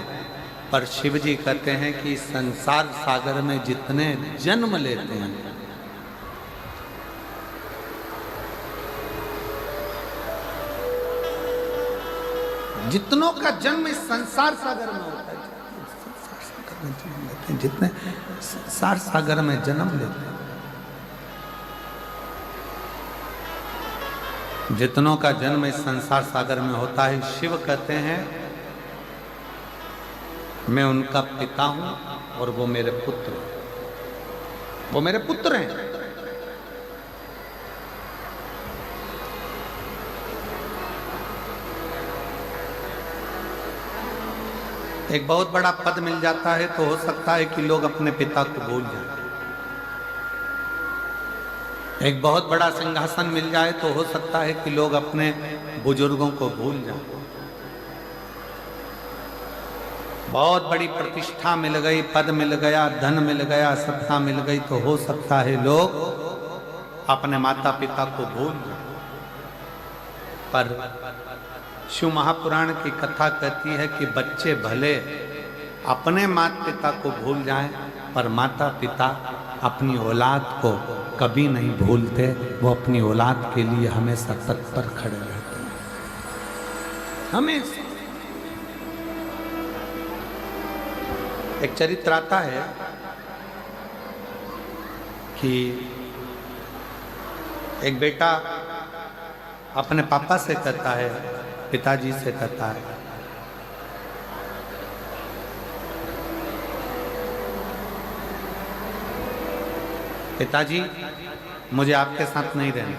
पर शिव जी कहते हैं कि संसार सागर में जितने जन्म लेते हैं, जितनों का जन्म इस संसार सागर में होता है, संसार सागर में जन्म लेते हैं, जितने संसार सागर में जन्म लेते हैं, जितनों का जन्म इस संसार सागर में होता है, शिव कहते हैं मैं उनका पिता हूं और वो मेरे पुत्र, वो मेरे पुत्र हैं। एक बहुत बड़ा पद मिल जाता है तो हो सकता है कि लोग अपने पिता को भूल जाएं। एक बहुत बड़ा सिंहासन मिल जाए तो हो सकता है कि लोग अपने बुजुर्गों को भूल जाएं। बहुत बड़ी प्रतिष्ठा मिल गई, पद मिल गया, धन मिल गया, सत्ता मिल गई तो हो सकता है लोग अपने माता पिता को भूल जाएं। पर शिव महापुराण की कथा कहती है कि बच्चे भले अपने माता पिता को भूल जाएं, पर माता पिता अपनी औलाद को कभी नहीं भूलते, वो अपनी औलाद के लिए हमेशा तत्पर खड़े रहते हैं, हमेशा। एक चरित्र आता है कि एक बेटा अपने पापा से कहता है, पिताजी से कहता है, पिताजी मुझे आपके साथ नहीं रहना,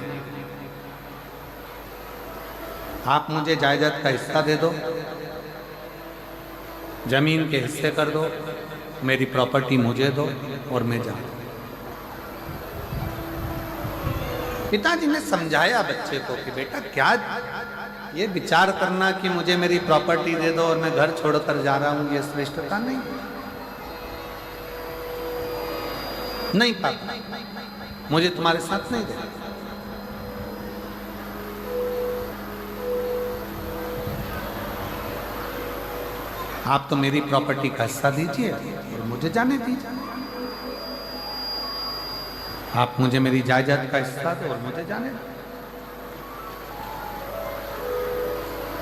आप मुझे जायदाद का हिस्सा दे दो, जमीन के हिस्से कर दो, मेरी प्रॉपर्टी मुझे दो और मैं जाऊं। पिताजी ने समझाया बच्चे को कि बेटा क्या ये विचार करना कि मुझे मेरी प्रॉपर्टी दे दो और मैं घर छोड़कर जा रहा हूं, ये श्रेष्ठता नहीं। नहीं पापा, मुझे तुम्हारे साथ नहीं देना। आप तो मेरी प्रॉपर्टी का हिस्सा दीजिए और मुझे जाने दीजिए। आप मुझे मेरी जायदाद का हिस्सा दो और मुझे जाने दो।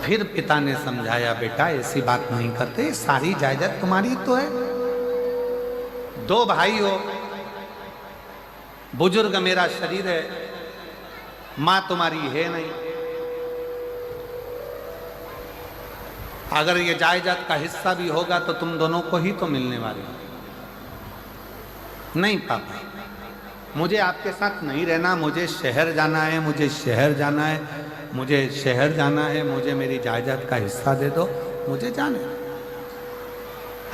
फिर पिता ने समझाया, बेटा ऐसी बात नहीं करते, सारी जायदाद तुम्हारी तो है। 2 भाई हो, बुजुर्ग मेरा शरीर है, मां तुम्हारी है नहीं। अगर ये जायदाद का हिस्सा भी होगा तो तुम दोनों को ही तो मिलने वाले हो। नहीं पापा, मुझे आपके साथ नहीं रहना, मुझे शहर जाना है, मुझे शहर जाना है, मुझे शहर जाना है, मुझे मेरी जायदाद का हिस्सा दे दो, मुझे जाने दो।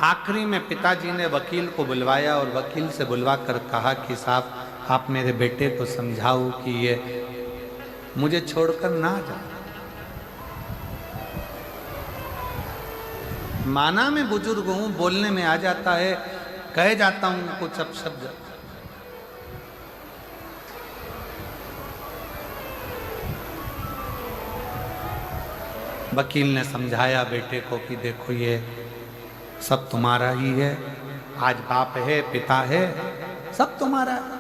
आखिरी में पिताजी ने वकील को बुलवाया और वकील से बुलवा कर कहा कि साहब आप मेरे बेटे को समझाओ कि ये मुझे छोड़कर ना जाए। माना मैं बुजुर्ग हूं, बोलने में आ जाता है, कह जाता हूं कुछ अपशब्द। वकील ने समझाया बेटे को कि देखो ये सब तुम्हारा ही है, आज बाप है, पिता है, सब तुम्हारा है।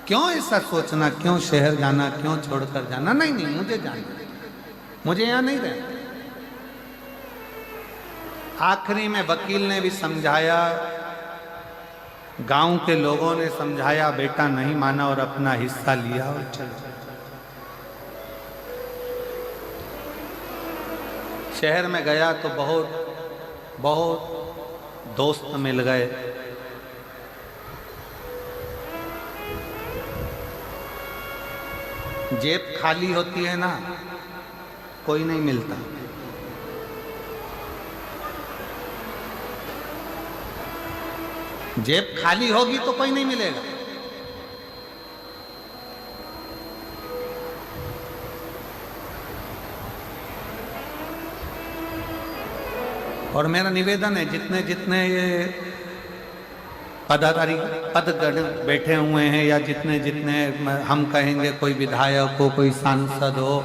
क्यों ऐसा सोचना, क्यों शहर जाना, क्यों छोड़कर जाना? नहीं नहीं, मुझे जाना, मुझे यहां नहीं रहना। आखिरी में वकील ने भी समझाया, गांव के लोगों ने समझाया, बेटा नहीं माना और अपना हिस्सा लिया और चलो। शहर में गया तो बहुत दोस्त मिल गए। जेब खाली होती है ना, कोई नहीं मिलता। जेब खाली होगी तो कोई नहीं मिलेगा। और मेरा निवेदन है, जितने जितने ये पदाधिकारी पदगण बैठे हुए हैं, या जितने जितने हम कहेंगे, कोई विधायक हो, कोई सांसद हो,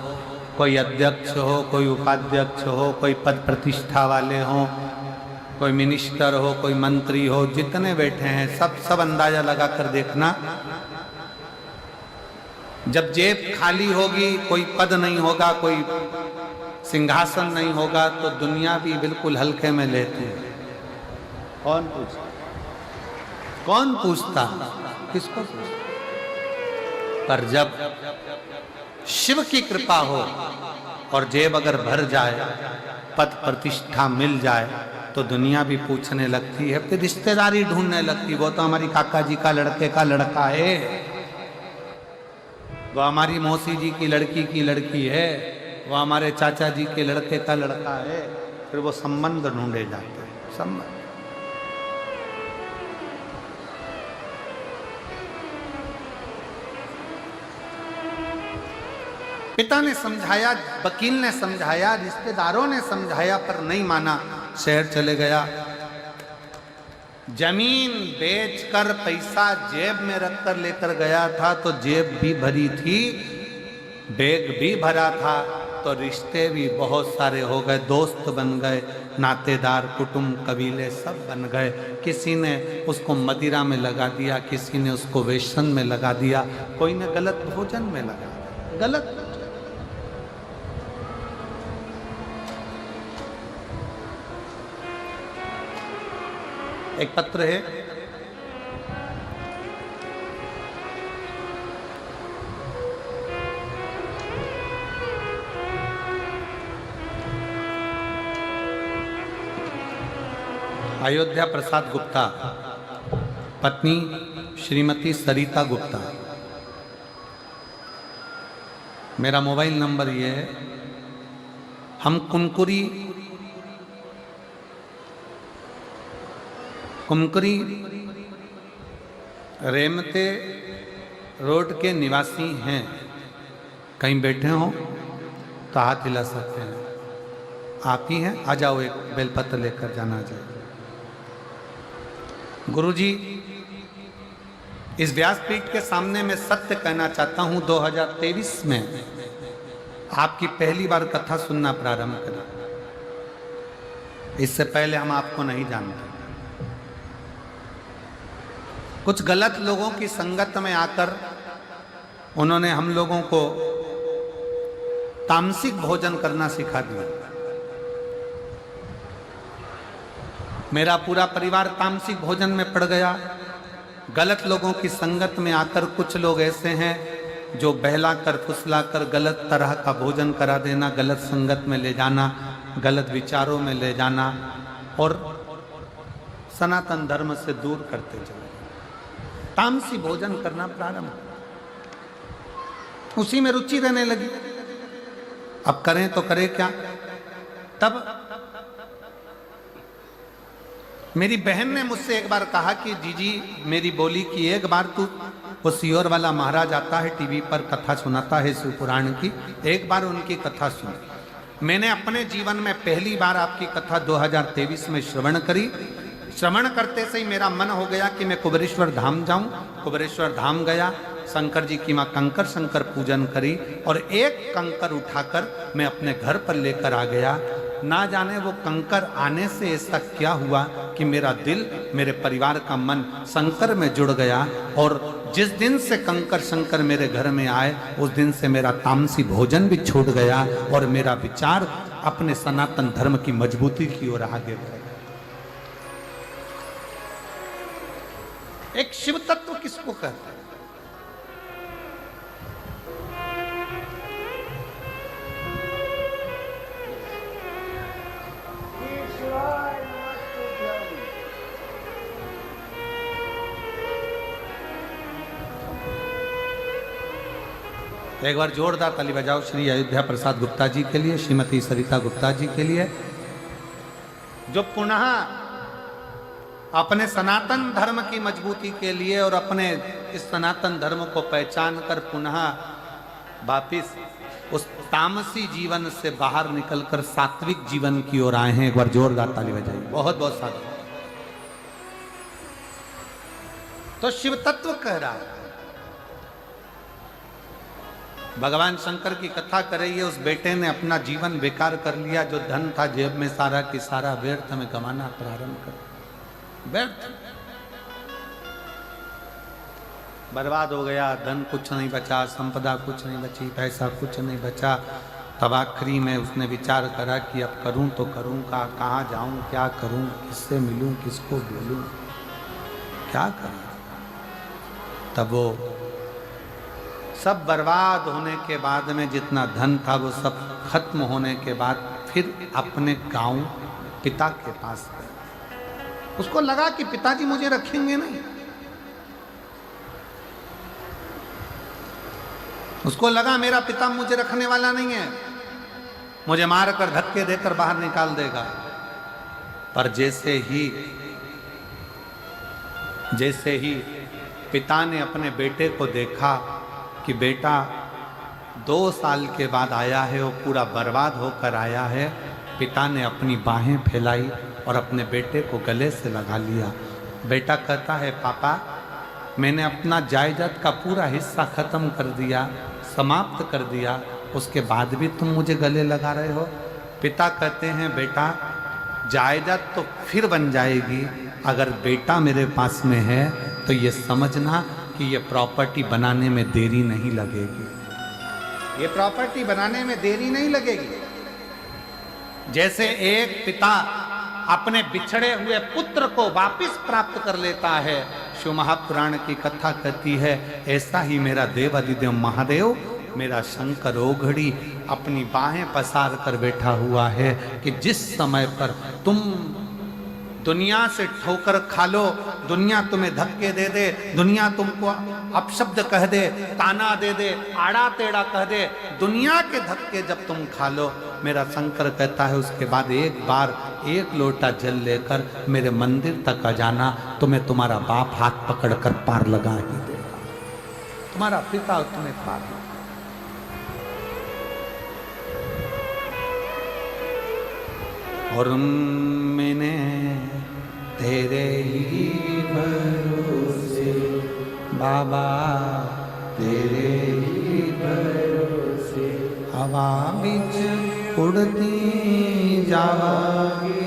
कोई अध्यक्ष हो, कोई उपाध्यक्ष हो, कोई पद प्रतिष्ठा वाले हों, कोई मिनिस्टर हो, कोई मंत्री हो, जितने बैठे हैं सब अंदाजा लगा कर देखना, जब जेब खाली होगी, कोई पद नहीं होगा, कोई सिंहासन नहीं होगा, तो दुनिया भी बिल्कुल हल्के में लेती है। कौन पूछता, किसको पूछता? पर जब शिव की कृपा हो और जेब अगर भर जाए, पद प्रतिष्ठा मिल जाए, तो दुनिया भी पूछने लगती है, फिर रिश्तेदारी ढूंढने लगती। वो तो हमारी काका जी का लड़के का लड़का है, वो हमारी मौसी जी की लड़की है, वो हमारे चाचा जी के लड़के का लड़का है। फिर वो संबंध ढूंढे जाते हैं, संबंध। पिता ने समझाया, वकील ने समझाया, रिश्तेदारों ने समझाया, पर नहीं माना। शहर चले गया, जमीन बेचकर पैसा जेब में रखकर लेकर गया था, तो जेब भी भरी थी, बैग भी भरा था, तो रिश्ते भी बहुत सारे हो गए, दोस्त बन गए, नातेदार, कुटुंब, कबीले सब बन गए। किसी ने उसको मदिरा में लगा दिया, किसी ने उसको वेसन में लगा दिया, कोई ने गलत भोजन में लगा दिया, गलत। एक पत्र है, अयोध्या प्रसाद गुप्ता, पत्नी श्रीमती सरिता गुप्ता। मेरा मोबाइल नंबर ये है। हम कुनकुरी कुमकुरी रेमते रोड के निवासी हैं, कहीं बैठे हो तो हाथ हिला सकते हैं। आप ही हैं, आ जाओ, एक बेलपत्र लेकर जाना चाहिए। गुरुजी, इस व्यासपीठ के सामने मैं सत्य कहना चाहता हूं, 2023 में आपकी पहली बार कथा सुनना प्रारंभ करा। इससे पहले हम आपको नहीं जानते। कुछ गलत लोगों की संगत में आकर उन्होंने हम लोगों को तामसिक भोजन करना सिखा दिया। मेरा पूरा परिवार तामसिक भोजन में पड़ गया। गलत लोगों की संगत में आकर कुछ लोग ऐसे हैं जो बहलाकर फुसलाकर गलत तरह का भोजन करा देना, गलत संगत में ले जाना, गलत विचारों में ले जाना और सनातन धर्म से दूर करते चले। तामसी भोजन करना प्रारंभ, उसी में रुचि रहने लगी। अब करें तो करें क्या। तब मेरी बहन ने मुझसे एक बार कहा कि जीजी, मेरी बोली कि एक बार तू वो सियोर वाला महाराज आता है टीवी पर, कथा सुनाता है शिव पुराण की, एक बार उनकी कथा सुन। मैंने अपने जीवन में पहली बार आपकी कथा 2023 में श्रवण करी। श्रवण करते से ही मेरा मन हो गया कि मैं कुबेरेश्वर धाम जाऊं। कुबेरेश्वर धाम गया, शंकर जी की मां कंकर शंकर पूजन करी और एक कंकर उठाकर मैं अपने घर पर लेकर आ गया। ना जाने वो कंकर आने से ऐसा क्या हुआ कि मेरा दिल, मेरे परिवार का मन शंकर में जुड़ गया और जिस दिन से कंकर शंकर मेरे घर में आए उस दिन से मेरा तामसी भोजन भी छूट गया और मेरा विचार अपने सनातन धर्म की मजबूती की ओर आगे बढ़ा। एक शिव तत्व किसको कहते हैं? एक बार जोरदार ताली बजाओ श्री अयोध्या प्रसाद गुप्ता जी के लिए, श्रीमती सरिता गुप्ता जी के लिए, जो पुनः अपने सनातन धर्म की मजबूती के लिए और अपने इस सनातन धर्म को पहचान कर पुनः वापिस उस तामसी जीवन से बाहर निकलकर सात्विक जीवन की ओर आए हैं। एक बार जोरदार ताली बजाइए। बहुत बहुत साधु। तो शिव तत्व कह रहा है, भगवान शंकर की कथा कर रही है, उस बेटे ने अपना जीवन बेकार कर लिया। जो धन था जेब में सारा की सारा व्यर्थ में कमाना प्रारंभ कर, व्यर्थ बर्बाद हो गया। धन कुछ नहीं बचा, संपदा कुछ नहीं बची, पैसा कुछ नहीं बचा। तब आखिरी में उसने विचार करा कि अब करूं तो करूं का, कहाँ जाऊं, क्या करूं, किससे मिलूं, किसको बोलूं, क्या करूं। तब वो सब बर्बाद होने के बाद में जितना धन था वो सब खत्म होने के बाद फिर अपने गांव पिता के पास गया। उसको लगा कि पिताजी मुझे रखेंगे नहीं। उसको लगा मेरा पिता मुझे रखने वाला नहीं है, मुझे मारकर धक्के देकर बाहर निकाल देगा। पर जैसे ही पिता ने अपने बेटे को देखा कि बेटा 2 साल के बाद आया है, वो पूरा बर्बाद होकर आया है, पिता ने अपनी बाहें फैलाई और अपने बेटे को गले से लगा लिया। बेटा कहता है, पापा मैंने अपना जायदाद का पूरा हिस्सा खत्म कर दिया, समाप्त कर दिया, उसके बाद भी तुम मुझे गले लगा रहे हो। पिता कहते हैं, बेटा जायदाद तो फिर बन जाएगी, अगर बेटा मेरे पास में है तो ये समझना कि ये प्रॉपर्टी बनाने में देरी नहीं लगेगी। ये प्रॉपर्टी बनाने में देरी नहीं लगेगी। जैसे एक पिता अपने बिछड़े हुए पुत्र को वापस प्राप्त कर लेता है, शिव महापुराण की कथा कहती है, ऐसा ही मेरा देव अधिदेव महादेव, मेरा शंकर ओघड़ी अपनी बाहें पसार कर बैठा हुआ है कि जिस समय पर तुम दुनिया से ठोकर खा लो, दुनिया तुम्हें धक्के दे दे, दुनिया तुमको अपशब्द कह दे, ताना दे दे, आड़ा टेढ़ा कह दे, दुनिया के धक्के जब तुम खा लो, मेरा शंकर कहता है उसके बाद एक बार एक लोटा जल लेकर मेरे मंदिर तक आ जाना, तो मैं तुम्हारा बाप हाथ पकड़कर पार लगा ही देगा, तुम्हारा पिता तुम्हें पार लगा। और मैंने तेरे ही भरोसे बाबा, तेरे ही भरोसे हवा बिच उड़ती जावागी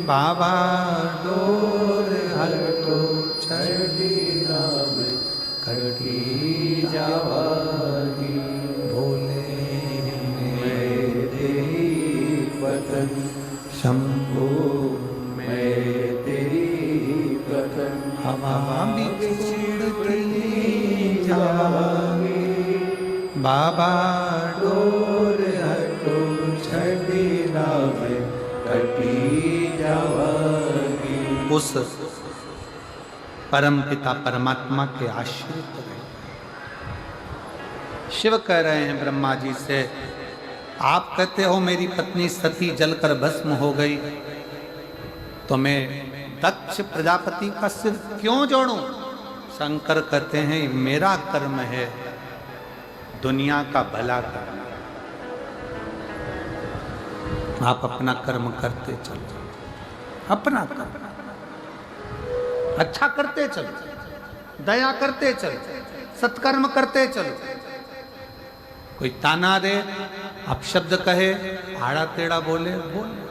बाबा, डोर हटो छड़ी राम कटी जावागी। भोले मैं तेरी पतन शंभो, मैं तेरी पतन हवा बिच उड़ती जावागी बाबा, डोर हटो छड़ी राम कटी जावागी। उस परम पिता परमात्मा के आश्रित रहे। शिव कह रहे हैं ब्रह्मा जी से, आप कहते हो मेरी पत्नी सती जलकर भस्म हो गई, तो मैं दक्ष प्रजापति का सिर क्यों जोड़ूं? शंकर कहते हैं मेरा कर्म है दुनिया का भला करना, आप अपना कर्म करते चलो, अपना कर्म अच्छा करते चलो, दया करते चलो, सत्कर्म करते चलो। कोई ताना दे, अपशब्द कहे, आड़ा टेढ़ा बोले, बोले